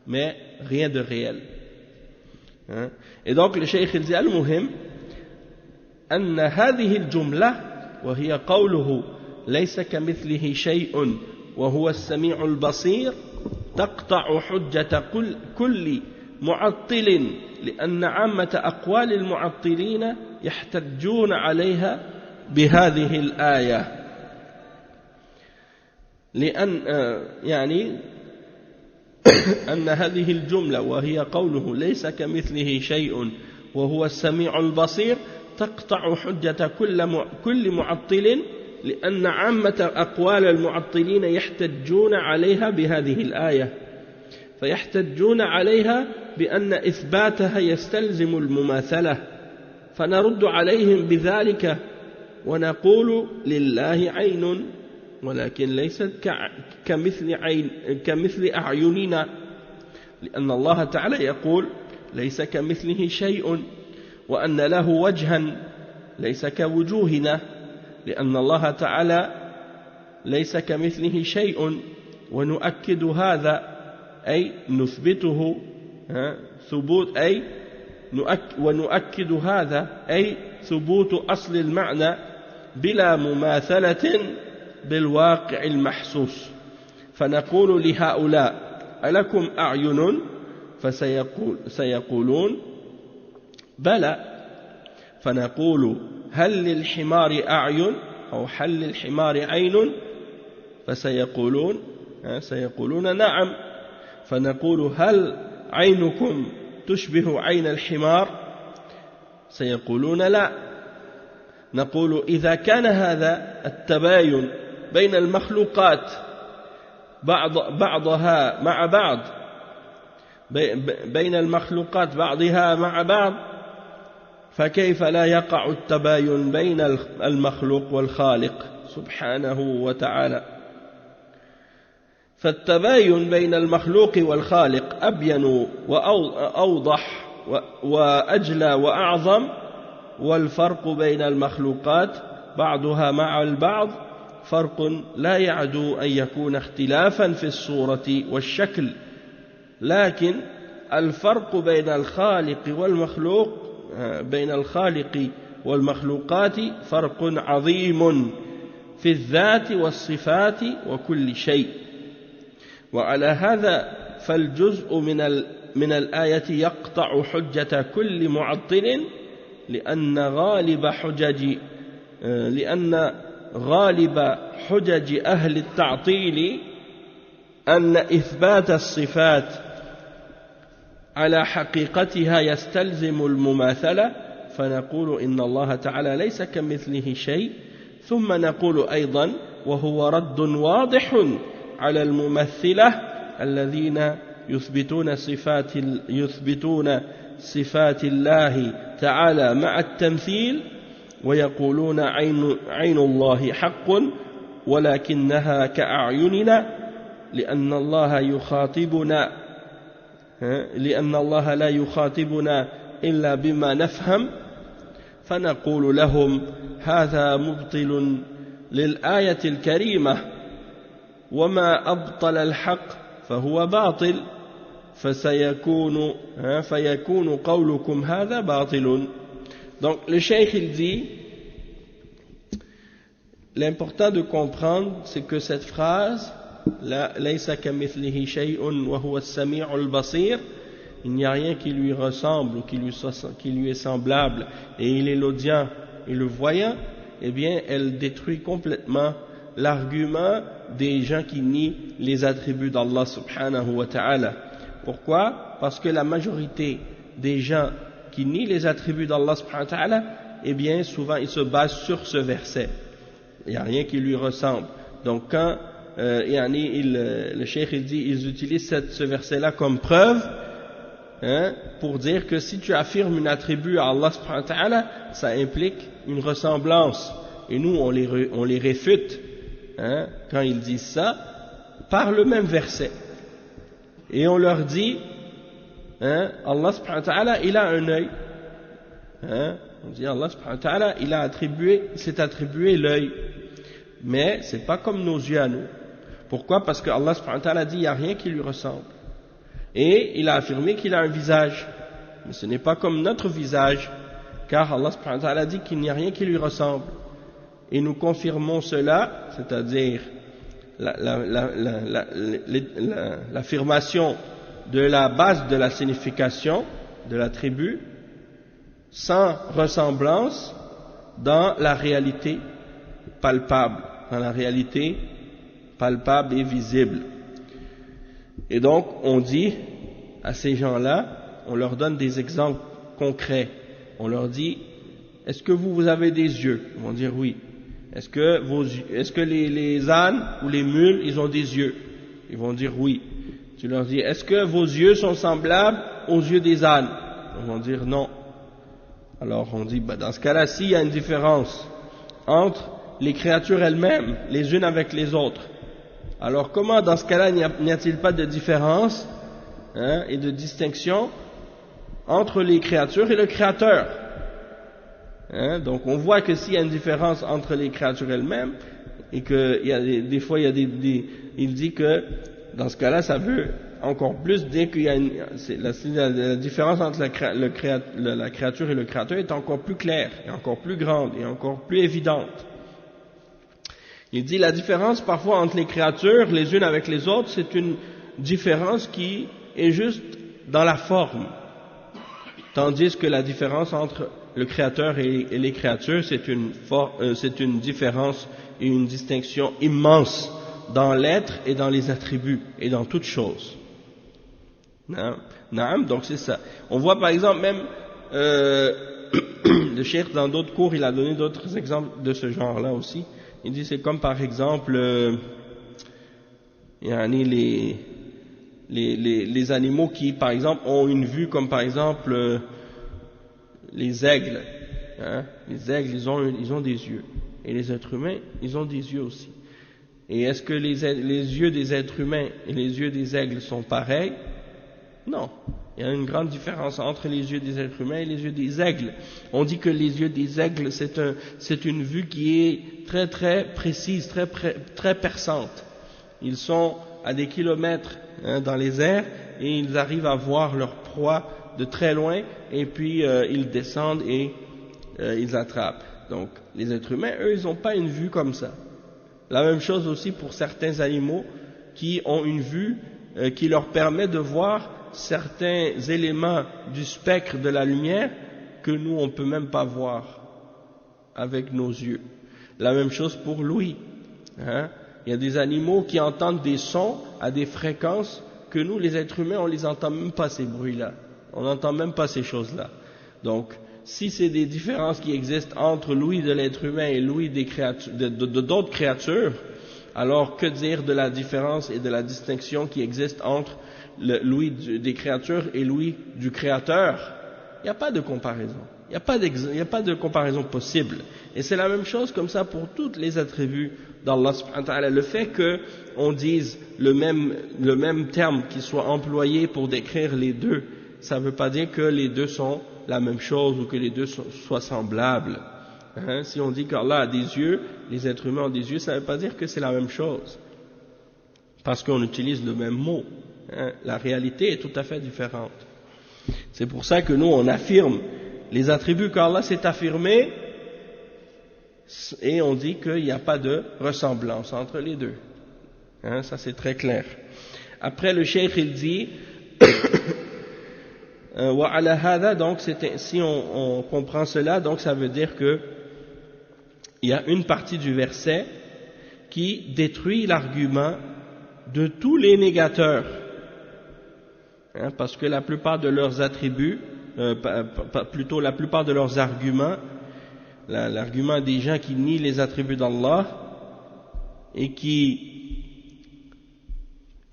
Mais rien de réel. Hein? Et donc le cheikh il dit al-muhim أن هذه الجملة وهي قوله ليس كمثله شيء وهو السميع البصير تقطع حجة كل معطل لأن عامة أقوال المعطلين يحتجون عليها بهذه الآية لأن يعني أن هذه الجملة وهي قوله ليس كمثله شيء وهو السميع البصير تقطع حجة كل معطل لأن عامة أقوال المعطلين يحتجون عليها بهذه الآية فيحتجون عليها بأن إثباتها يستلزم المماثلة فنرد عليهم بذلك ونقول لله عين ولكن ليست كمثل أعيننا، لأن الله تعالى يقول ليس كمثله شيء، وأن له وجها ليس كوجوهنا، لأن الله تعالى ليس كمثله شيء، ونؤكد هذا أي نثبته ثبوت أي ونؤكد هذا أي ثبوت أصل المعنى بلا مماثلة بالواقع المحسوس. فنقول لهؤلاء ألكم أعين؟ فسيقولون بلى. فنقول هل للحمار أعين أو هل للحمار عين؟ سيقولون نعم. فنقول هل عينكم تشبه عين الحمار؟ سيقولون لا. نقول إذا كان هذا التباين بين المخلوقات بعضها مع بعض، بين المخلوقات بعضها مع بعض، فكيف لا يقع التباين بين المخلوق والخالق سبحانه وتعالى؟ فالتباين بين المخلوق والخالق أبين وأوضح وأجلى وأعظم، والفرق بين المخلوقات بعضها مع البعض فرق لا يعدو أن يكون اختلافا في الصورة والشكل، لكن الفرق بين الخالق والمخلوقات فرق عظيم في الذات والصفات وكل شيء. وعلى هذا فالجزء من الآية يقطع حجة كل معطل، لأن غالب حجج أهل التعطيل أن إثبات الصفات على حقيقتها يستلزم المماثلة، فنقول إن الله تعالى ليس كمثله شيء. ثم نقول أيضا، وهو رد واضح على الممثلة الذين يثبتون صفات الله تعالى مع التمثيل، ويقولون عين الله حق ولكنها كأعيننا، لأن الله لا يخاطبنا إلا بما نفهم. فنقول لهم هذا مبطل للآية الكريمة، وما أبطل الحق فهو باطل، فيكون قولكم هذا باطل. Donc le cheikh il dit, l'important de comprendre c'est que cette phrase laysa kamithlihi shay'un wa huwa as-sami'u al-basir, il n'y a rien qui lui ressemble ou qui lui est semblable et il est l'audient et le voyant, eh bien elle détruit complètement l'argument des gens qui nient les attributs d'Allah subhanahu wa ta'ala. Pourquoi? Parce que la majorité des gens qui nient les attributs d'Allah subhanahu wa ta'ala, eh bien souvent ils se basent sur ce verset. Il n'y a rien qui lui ressemble. Donc quand le cheikh il dit, ils utilisent ce verset-là comme preuve, pour dire que si tu affirmes un attribut à Allah subhanahu wa ta'ala, ça implique une ressemblance. Et nous on les réfute quand ils disent ça par le même verset. Et on leur dit, Allah subhanahu wa ta'ala il a un œil. On dit Allah subhanahu wa ta'ala il s'est attribué l'œil, mais c'est pas comme nos yeux à nous. Pourquoi? Parce que Allah subhanahu wa ta'ala dit il n'y a rien qui lui ressemble, et il a affirmé qu'il a un visage, mais ce n'est pas comme notre visage, car Allah subhanahu wa ta'ala dit qu'il n'y a rien qui lui ressemble, et nous confirmons cela, c'est-à-dire l'affirmation de la base de la signification de l'attribut sans ressemblance dans la réalité palpable, et visible. Et donc on dit à ces gens-là, on leur donne des exemples concrets. On leur dit, est-ce que vous avez des yeux? Ils vont dire oui. Est-ce que les ânes ou les mules, ils ont des yeux? Ils vont dire oui. Tu leur dis, est-ce que vos yeux sont semblables aux yeux des ânes? Ils vont dire non. Alors on dit, dans ce cas-là, s'il y a une différence entre les créatures elles-mêmes, les unes avec les autres. Alors comment dans ce cas-là n'y a-t-il pas de différence et de distinction entre les créatures et le Créateur? Donc on voit que s'il y a une différence entre les créatures elles-mêmes, et que des fois il dit que dans ce cas-là ça veut encore plus dire qu'il y a la différence entre la créature et le Créateur est encore plus claire, et encore plus grande, et encore plus évidente. Il dit la différence parfois entre les créatures, les unes avec les autres, c'est une différence qui est juste dans la forme, tandis que la différence entre le Créateur et les créatures, c'est une différence et une distinction immense dans l'être et dans les attributs et dans toutes choses. Donc c'est ça. On voit par exemple même le cheikh dans d'autres cours, il a donné d'autres exemples de ce genre-là aussi. Il dit c'est comme par exemple les animaux qui par exemple ont une vue, comme par exemple les aigles. Les aigles ils ont des yeux, et les êtres humains ils ont des yeux aussi. Et est-ce que les yeux des êtres humains et les yeux des aigles sont pareils? Non. Il y a une grande différence entre les yeux des êtres humains et les yeux des aigles. On dit que les yeux des aigles, c'est une vue qui est très très précise, très perçante. Ils sont à des kilomètres dans les airs et ils arrivent à voir leur proie de très loin, et puis ils descendent et ils attrapent. Donc les êtres humains, eux, ils n'ont pas une vue comme ça. La même chose aussi pour certains animaux qui ont une vue qui leur permet de voir certains éléments du spectre de la lumière que nous on ne peut même pas voir avec nos yeux. La même chose pour l'ouïe. Il y a des animaux qui entendent des sons à des fréquences que nous les êtres humains on les entend même pas, ces bruits-là, on n'entend même pas ces choses-là. Donc si c'est des différences qui existent entre l'ouïe de l'être humain et l'ouïe des créatures, d'autres créatures, alors que dire de la différence et de la distinction qui existe entre l'ouïe des créatures et l'ouïe du Créateur? Il n'y a pas de comparaison. Il n'y a pas de comparaison possible. Et c'est la même chose comme ça pour tous les attributs d'Allah subhanahu wa ta'ala. Le fait qu'on dise le même terme qui soit employé pour décrire les deux, ça ne veut pas dire que les deux sont la même chose ou que les deux soient semblables. Si on dit qu'Allah a des yeux, les êtres humains ont des yeux, ça ne veut pas dire que c'est la même chose, parce qu'on utilise le même mot. La réalité est tout à fait différente. C'est pour ça que nous on affirme les attributs qu'Allah s'est affirmé, et on dit qu'il n'y a pas de ressemblance entre les deux. Ça c'est très clair. Après le cheikh il dit donc si on comprend cela, donc ça veut dire que il y a une partie du verset qui détruit l'argument de tous les négateurs, parce que la plupart de leurs attributs, plutôt la plupart de leurs arguments, l'argument des gens qui nient les attributs d'Allah et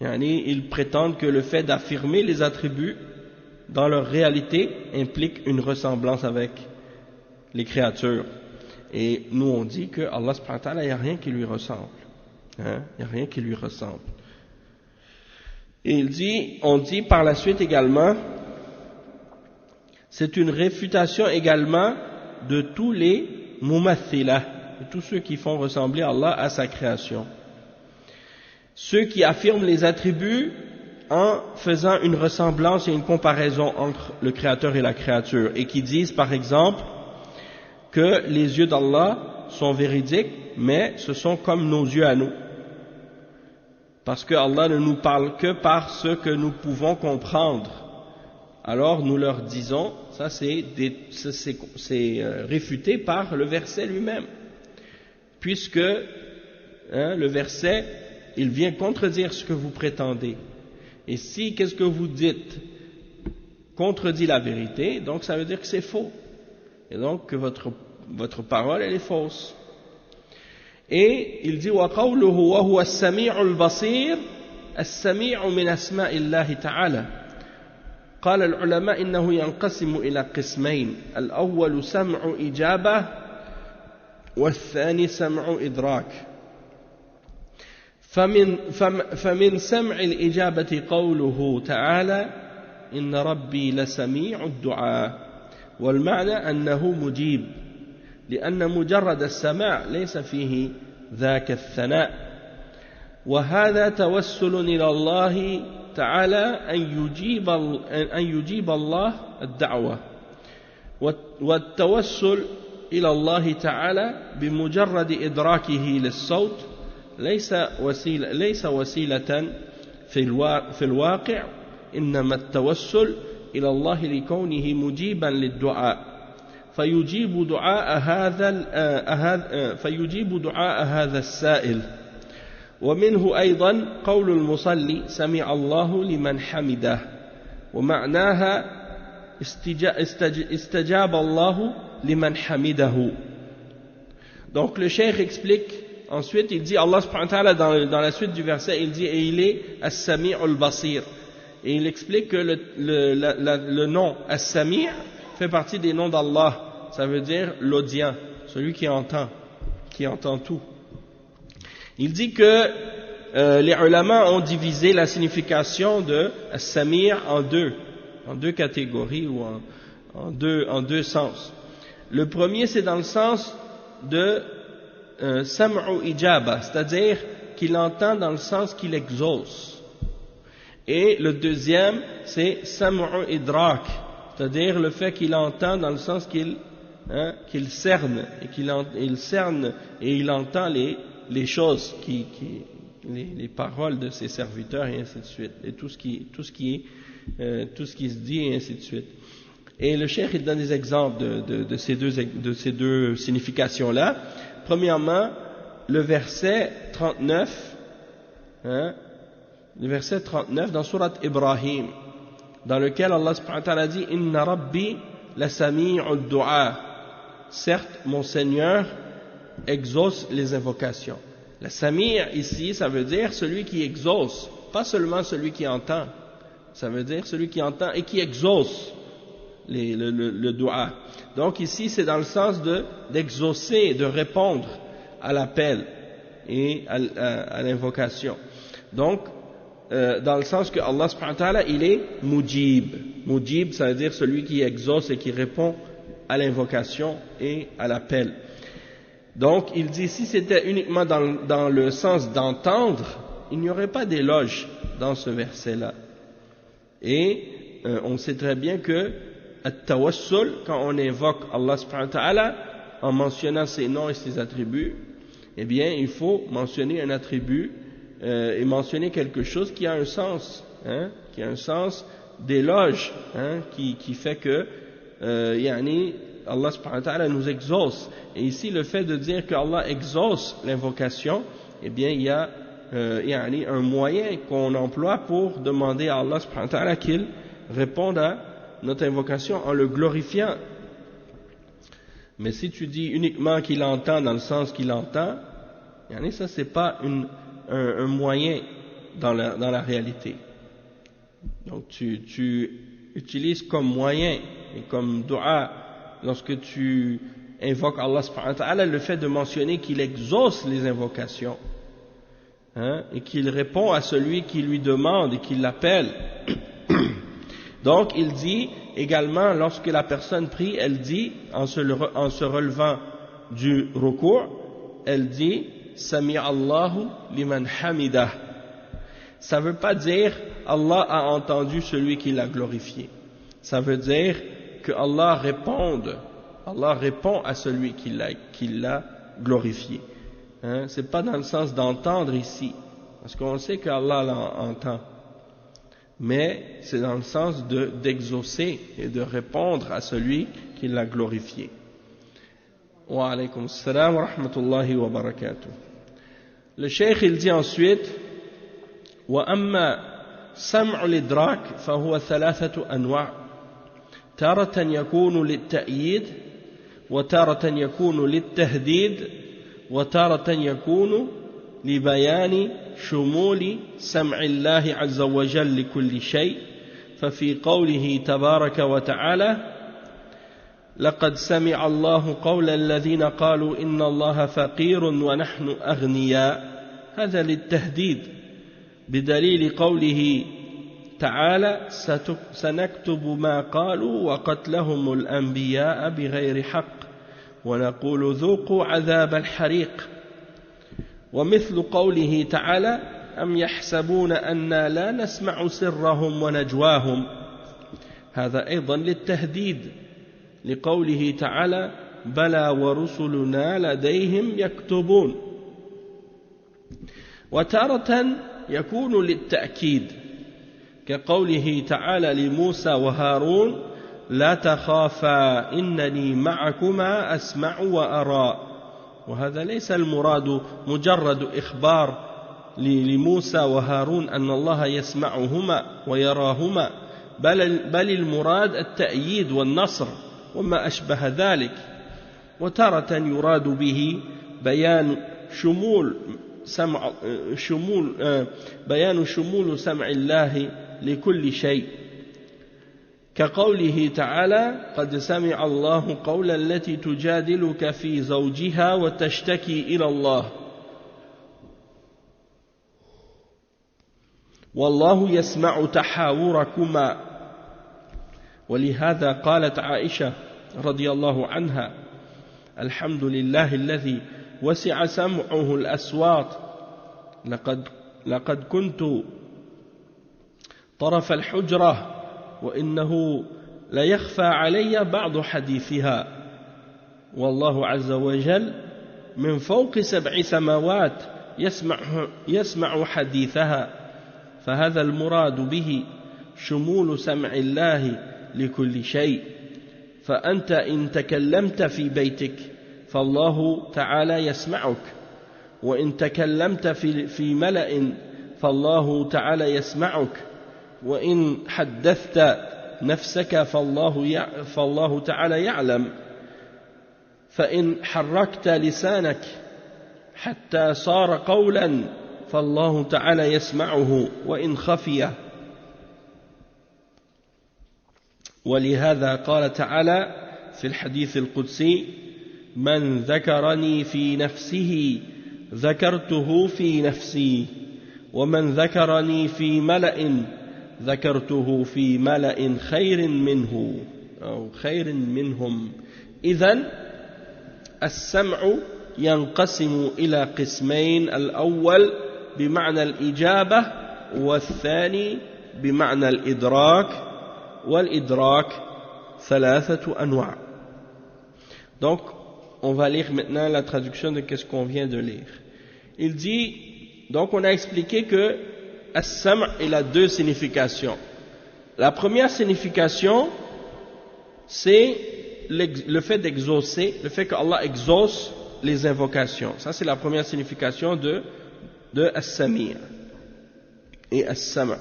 ils prétendent que le fait d'affirmer les attributs dans leur réalité implique une ressemblance avec les créatures. Et nous on dit que Allah subhanahu wa ta'ala, il n'y a rien qui lui ressemble. Il n'y a rien qui lui ressemble. Et on dit par la suite également, c'est une réfutation également de tous les mumathilah, de tous ceux qui font ressembler Allah à sa création. Ceux qui affirment les attributs en faisant une ressemblance et une comparaison entre le Créateur et la créature, et qui disent par exemple que les yeux d'Allah sont véridiques, mais ce sont comme nos yeux à nous, parce que Allah ne nous parle que par ce que nous pouvons comprendre. Alors nous leur disons, ça c'est réfuté par le verset lui-même, puisque le verset il vient contredire ce que vous prétendez. Et si qu'est-ce que vous dites contredit la vérité, donc ça veut dire que c'est faux. Et donc que votre parole elle est fausse. Et il dit وَقَوْلُهُ وَهُوَ السَّمِيعُ الْبَصِيرُ السَّمِيعُ مِنْ أَسْمَاءِ اللَّهِ تَعَالَى. قال العلماء إنه ينقسم إلى قسمين. الأول سمع إجابة والثاني سمع إدراك. فمن سمع الإجابة قوله تعالى إن ربي لسميع الدعاء، والمعنى أنه مجيب، لأن مجرد السماع ليس فيه ذاك الثناء، وهذا توسل إلى الله تعالى أن يجيب الله الدعوة. والتوسل إلى الله تعالى بمجرد إدراكه للصوت ليس وسيلة في الواقع، إنما التوسل إلى الله لكونه مجيبا للدعاء، فيجيب دعاء هذا السائل. ومنه أيضا قول المصلي سمع الله لمن حمده، ومعناها استجاب الله liman hamidahu. Donc le cheikh explique ensuite, il dit Allah subhanahu wa ta'ala dans la suite du verset, il dit et il est as-sami' al-basir, et il explique que le nom as-sami' fait partie des noms d'Allah, ça veut dire l'audient, celui qui entend tout. Il dit que les ulama ont divisé la signification de as-sami' en deux catégories ou en deux sens. Le premier, c'est dans le sens de sam'u ijaba, c'est-à-dire qu'il entend dans le sens qu'il exauce. Et le deuxième, c'est sam'u idrak, c'est-à-dire le fait qu'il entend dans le sens qu'il cerne, et il cerne et il entend les choses, les paroles de ses serviteurs et ainsi de suite, et tout ce qui se dit et ainsi de suite. Et le cheikh il donne des exemples de ces deux significations-là. Premièrement, le verset 39, le verset 39 dans Surat Ibrahim, dans lequel Allah subhanahu wa ta'ala dit Inna Rabbi la sami'u du'a. Certes, mon Seigneur exauce les invocations. La sami' ici, ça veut dire celui qui exauce, pas seulement celui qui entend. Ça veut dire celui qui entend et qui exauce le dua. Donc ici c'est dans le sens d'exaucer, de répondre à l'appel et à l'invocation. Donc dans le sens que Allah subhanahu wa ta'ala il est mujib. Mujib ça veut dire celui qui exauce et qui répond à l'invocation et à l'appel. Donc il dit si c'était uniquement dans le sens d'entendre, il n'y aurait pas d'éloge dans ce verset là. Et on sait très bien que at-tawassul, quand on évoque Allah subhanahu wa ta'ala en mentionnant ses noms et ses attributs, eh bien il faut mentionner un attribut et mentionner quelque chose qui a un sens, qui a un sens d'éloge, qui fait que Allah subhanahu wa ta'ala nous exauce. Et ici le fait de dire que Allah exauce l'invocation, eh bien il y a un moyen qu'on emploie pour demander à Allah subhanahu wa ta'ala qu'il réponde à notre invocation en le glorifiant. Mais si tu dis uniquement qu'il entend dans le sens qu'il entend, ça c'est pas un moyen dans la réalité. Donc tu utilises comme moyen et comme dua lorsque tu invoques Allah subhanahu wa ta'ala le fait de mentionner qu'il exauce les invocations, et qu'il répond à celui qui lui demande et qui l'appelle. Donc il dit également lorsque la personne prie, elle dit en se relevant du ruku', elle dit Sami'a Allahu liman hamidah. Ça ne veut pas dire Allah a entendu celui qui l'a glorifié. Ça veut dire que Allah répond à celui qui l'a glorifié. C'est pas dans le sens d'entendre ici, parce qu'on sait qu'Allah l'entend. Mais c'est dans le sens d'exaucer et de répondre à celui qui l'a glorifié. Wa alaykum assalam wa rahmatullahi wa barakatuh. Le cheikh il dit ensuite wa amma sam'u l'idrak fa huwa thalathatu anwa', taratan yakunu lit-ta'yid wa taratan yakunu lit-tahdid wa taratan yakunu لبيان شمول سمع الله عز وجل لكل شيء. ففي قوله تبارك وتعالى لقد سمع الله قول الذين قالوا إن الله فقير ونحن أغنياء. هذا للتهديد بدليل قوله تعالى سنكتب ما قالوا وقتلهم الأنبياء بغير حق ونقول ذوقوا عذاب الحريق. ومثل قوله تعالى أم يحسبون أنا لا نسمع سرهم ونجواهم. هذا أيضا للتهديد لقوله تعالى بلى ورسلنا لديهم يكتبون. وتارة يكون للتأكيد كقوله تعالى لموسى وهارون لا تخافا إنني معكما أسمع وأرى. وهذا ليس المراد مجرد إخبار لموسى وهارون أن الله يسمعهما ويراهما، بل المراد التأييد والنصر وما أشبه ذلك. وتارة يراد به بيان شمول سمع الله لكل شيء، كقوله تعالى قد سمع الله قول التي تجادلك في زوجها وتشتكي إلى الله والله يسمع تحاوركما. ولهذا قالت عائشة رضي الله عنها الحمد لله الذي وسع سمعه الأصوات لقد كنت طرف الحجرة وإنه ليخفى علي بعض حديثها والله عز وجل من فوق 7 سماوات يسمع حديثها. فهذا المراد به شمول سمع الله لكل شيء. فأنت إن تكلمت في بيتك فالله تعالى يسمعك، وإن تكلمت في ملأ فالله تعالى يسمعك، وإن حدثت نفسك فالله تعالى يعلم. فإن حركت لسانك حتى صار قولا فالله تعالى يسمعه وإن خفي. ولهذا قال تعالى في الحديث القدسي من ذكرني في نفسه ذكرته في نفسي ومن ذكرني في ملأ ذكرته في ملأ خير منه أو خير منهم. إذن السمع ينقسم إلى قسمين، الأول بمعنى الإجابة والثاني بمعنى الإدراك، والإدراك 3 أنواع. Donc on va lire maintenant la traduction de ce qu'on vient de lire. Il dit, donc on a expliqué que as-sam' il a 2 significations. La première signification c'est le fait d'exaucer, le fait que Allah exauce les invocations. Ça c'est la première signification de as-sami' et as-sam'.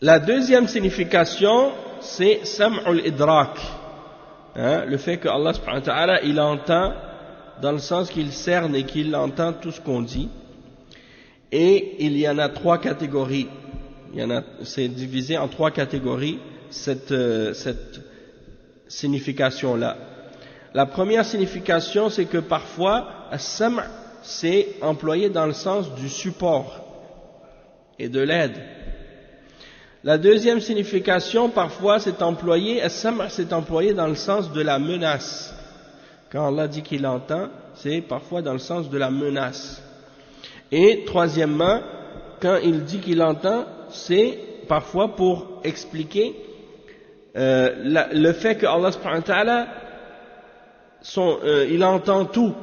La deuxième signification c'est sam'ul idrak, le fait que Allah subhanahu wa ta'ala il entend dans le sens qu'il cerne et qu'il entend tout ce qu'on dit. Et il y en a 3 catégories. C'est divisé en 3 catégories cette signification-là. La première signification, c'est que parfois, as-sam' c'est employé dans le sens du support et de l'aide. La deuxième signification, parfois, c'est employé, as-sam' c'est employé dans le sens de la menace. Quand Allah dit qu'il entend, c'est parfois dans le sens de la menace. Et troisièmement, quand il dit qu'il entend, c'est parfois pour expliquer le fait que Allah subhanahu wa ta'ala il entend tout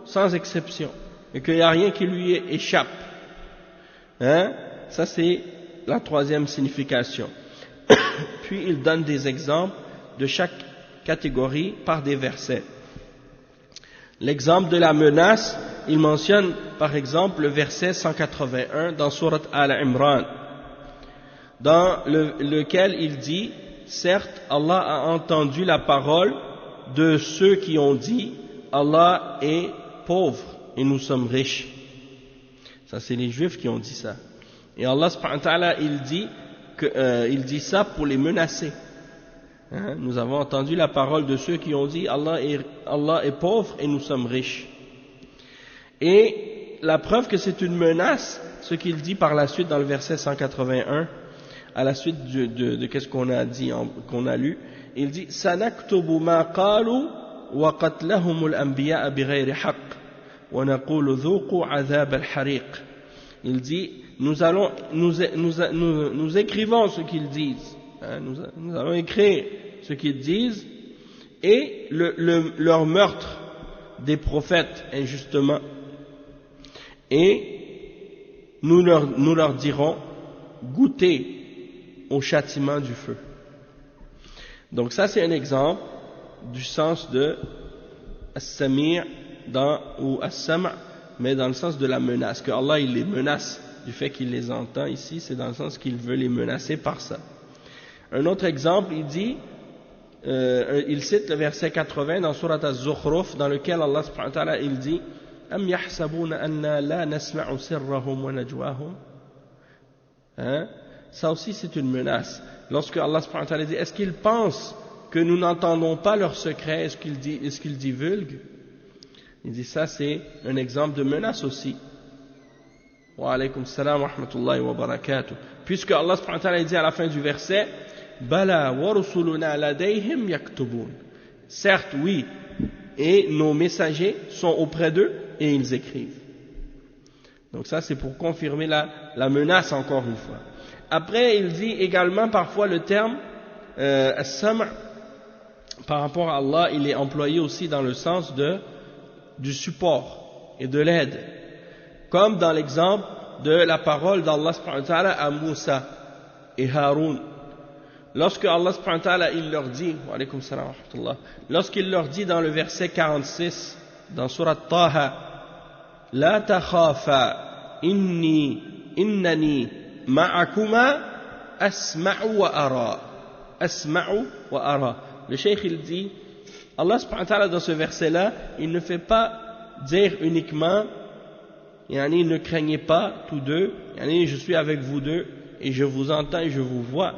sans exception et qu'il n'y a rien qui lui échappe. Ça c'est la troisième signification. Puis il donne des exemples de chaque catégorie par des versets. L'exemple de la menace, il mentionne par exemple le verset 181 dans sourate Al-Imran, dans lequel il dit, certes Allah a entendu la parole de ceux qui ont dit Allah est pauvre et nous sommes riches. Ça c'est les juifs qui ont dit ça. Et Allah subhanahu wa ta'ala il dit ça pour les menacer. Hein? Nous avons entendu la parole de ceux qui ont dit Allah est pauvre et nous sommes riches. Et la preuve que c'est une menace, ce qu'il dit par la suite dans le verset 181, à la suite de qu'est-ce qu'on a dit, qu'on a lu, il dit sanaktubu ma qalu wa qatlahum al-anbiya bighayri haqq wa naqulu dhuqu adhab al-hariq. Il dit nous écrivons ce qu'ils disent, hein, nous allons écrire ce qu'ils disent, et leur meurtre des prophètes injustement, et nous leur dirons goûtez au châtiment du feu. Donc ça c'est un exemple du sens de as-sami' ou as-sam', mais dans le sens de la menace, que Allah il les menace du fait qu'il les entend ici, c'est dans le sens qu'il veut les menacer par ça. Un autre exemple, il dit, il cite le verset 80 dans Surat Az-Zukhruf, dans lequel Allah subhanahu wa ta'ala il dit Am yahsabuna anna la nasma'u sirrahum wa najwahum. Hein? Ça aussi c'est une menace. Lorsque Allah subhanahu wa ta'ala dit est-ce qu'ils pensent que nous n'entendons pas leurs secrets, est-ce qu'ils divulguent? Il dit ça c'est un exemple de menace aussi. Wa alaykum salam wa rahmatullahi wa barakatuh. Puisque Allah subhanahu wa ta'ala dit à la fin du verset Bala wa rusuluna ladayhim yaktubun. Certes, oui, et nos messagers sont auprès d'eux et ils écrivent. Donc ça c'est pour confirmer la menace encore une fois. Après il dit également parfois le terme as-sam' par rapport à Allah, il est employé aussi dans le sens du support et de l'aide. Comme dans l'exemple de la parole d'Allah subhanahu wa ta'ala à Moussa et Haroun. Lorsque Allah subhanahu wa ta'ala il leur dit, wa alaykum salam wa rahmatullah, lorsqu'il leur dit dans le verset 46 dans Surat Taha, La takhafa innani ma'akuma asma'u wa ara. Asma'u wa ara. Le cheikh il dit, Allah subhanahu wa ta'ala dans ce verset là, il ne fait pas dire uniquement yani, ne craignez pas tous deux, yani, je suis avec vous deux et je vous entends et je vous vois.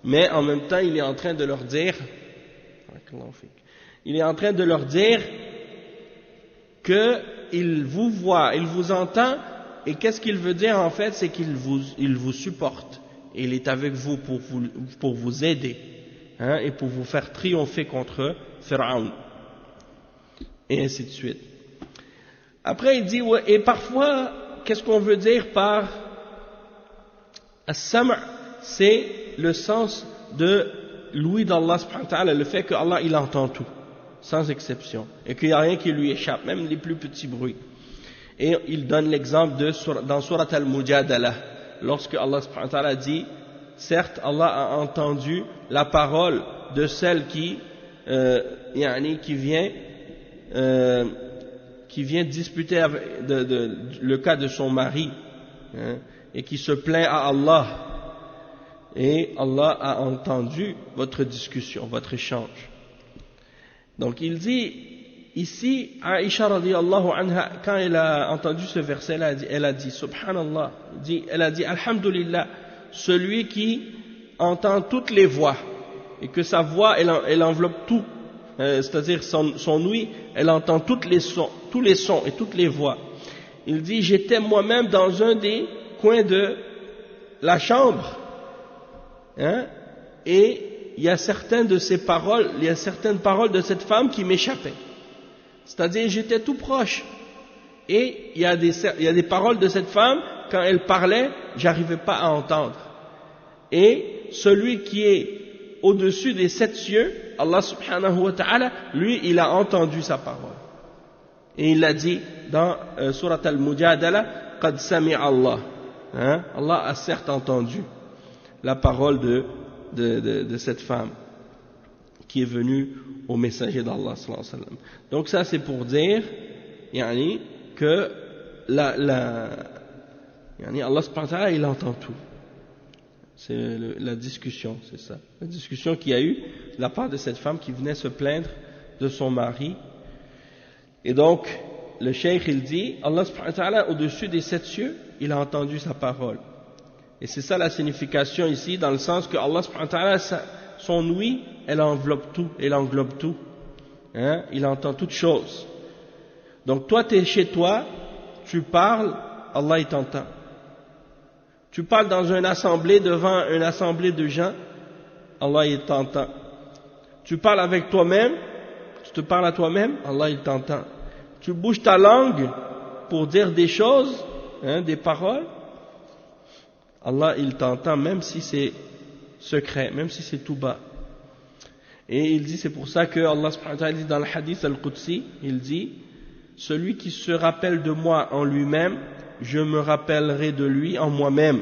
Mais en même temps, il est en train de leur dire qu'il vous voit, il vous entend, et qu'est-ce qu'il veut dire en fait, c'est qu'il vous supporte, et il est avec vous pour vous aider, hein, et pour vous faire triompher contre Pharaon, et ainsi de suite. Après il dit, ouais, et parfois, qu'est-ce qu'on veut dire par as-sam', c'est le sens de l'ouïe d'Allah subhanahu wa ta'ala, le fait que Allah il entend tout, sans exception, et qu'il n'y a rien qui lui échappe, même les plus petits bruits. Et il donne l'exemple dans Surat Al-Mujadala, lorsque Allah subhanahu wa ta'ala dit, certes Allah a entendu la parole de celle qui vient disputer le cas de son mari, hein, et qui se plaint à Allah. Et Allah a entendu votre discussion, votre échange. Donc il dit, ici, Aïcha radiyallahu anha, quand elle a entendu ce verset-là, elle a dit, subhanallah, elle a dit, alhamdulillah, celui qui entend toutes les voix, et que sa voix, elle enveloppe tout, c'est-à-dire son ouïe, elle entend tous les sons et toutes les voix. Il dit, j'étais moi-même dans un des coins de la chambre, hein, et il y a certaines paroles de cette femme qui m'échappaient. C'est-à-dire, j'étais tout proche. Et il y a des paroles de cette femme, quand elle parlait, j'arrivais pas à entendre. Et celui qui est au-dessus des 7 cieux, Allah subhanahu wa ta'ala, lui, il a entendu sa parole. Et il l'a dit dans Surat Al-Mujadala, Qad sami'a Allah. Hein? Allah a certes entendu la parole de cette femme qui est venue au messager d'Allah sallallahu alayhi wa sallam. Donc ça c'est pour dire yani, que Allah subhanahu wa ta'ala il entend tout. C'est la discussion, c'est ça. La discussion qu'il y a eu de la part de cette femme qui venait se plaindre de son mari. Et donc le cheikh il dit Allah subhanahu wa ta'ala au-dessus des 7 cieux il a entendu sa parole. Et c'est ça la signification ici, dans le sens que Allah subhanahu wa ta'ala son ouïe, elle enveloppe tout, elle englobe tout. Hein? Il entend toutes choses. Donc toi, tu es chez toi, tu parles, Allah il t'entend. Tu parles dans une assemblée, devant une assemblée de gens, Allah il t'entend. Tu parles avec toi-même, tu te parles à toi-même, Allah il t'entend. Tu bouges ta langue pour dire des choses, hein, des paroles, Allah il t'entend même si c'est secret, même si c'est tout bas. Et il dit, c'est pour ça que Allah subhanahu wa ta'ala dit dans le hadith al-Qudsi, il dit, celui qui se rappelle de moi en lui-même, je me rappellerai de lui en moi-même.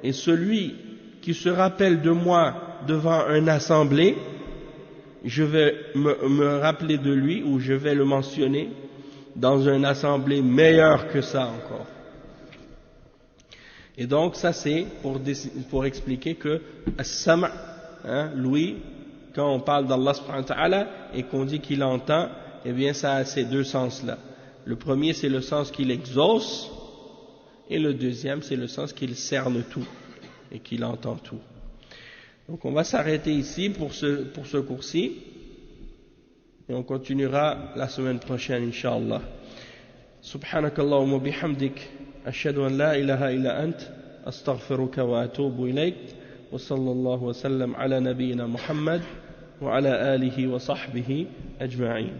Et celui qui se rappelle de moi devant une assemblée, je vais me rappeler de lui, ou je vais le mentionner dans une assemblée meilleure que ça encore. Et donc ça c'est pour expliquer que as-sam', hein, l'ouïe, quand on parle d'Allah subhanahu wa ta'ala et qu'on dit qu'il entend, eh bien ça a ces deux sens-là. Le premier c'est le sens qu'il exauce, et le deuxième c'est le sens qu'il cerne tout et qu'il entend tout. Donc on va s'arrêter ici pour ce cours-ci et on continuera la semaine prochaine incha'Allah. Subhanakallahumma bihamdik ashhadu an la ilaha illa ant astaghfiruka wa atubu ilayk wa sallallahu wa sallam ala nabiyyina Muhammad wa ala alihi wa sahbihi ajma'in.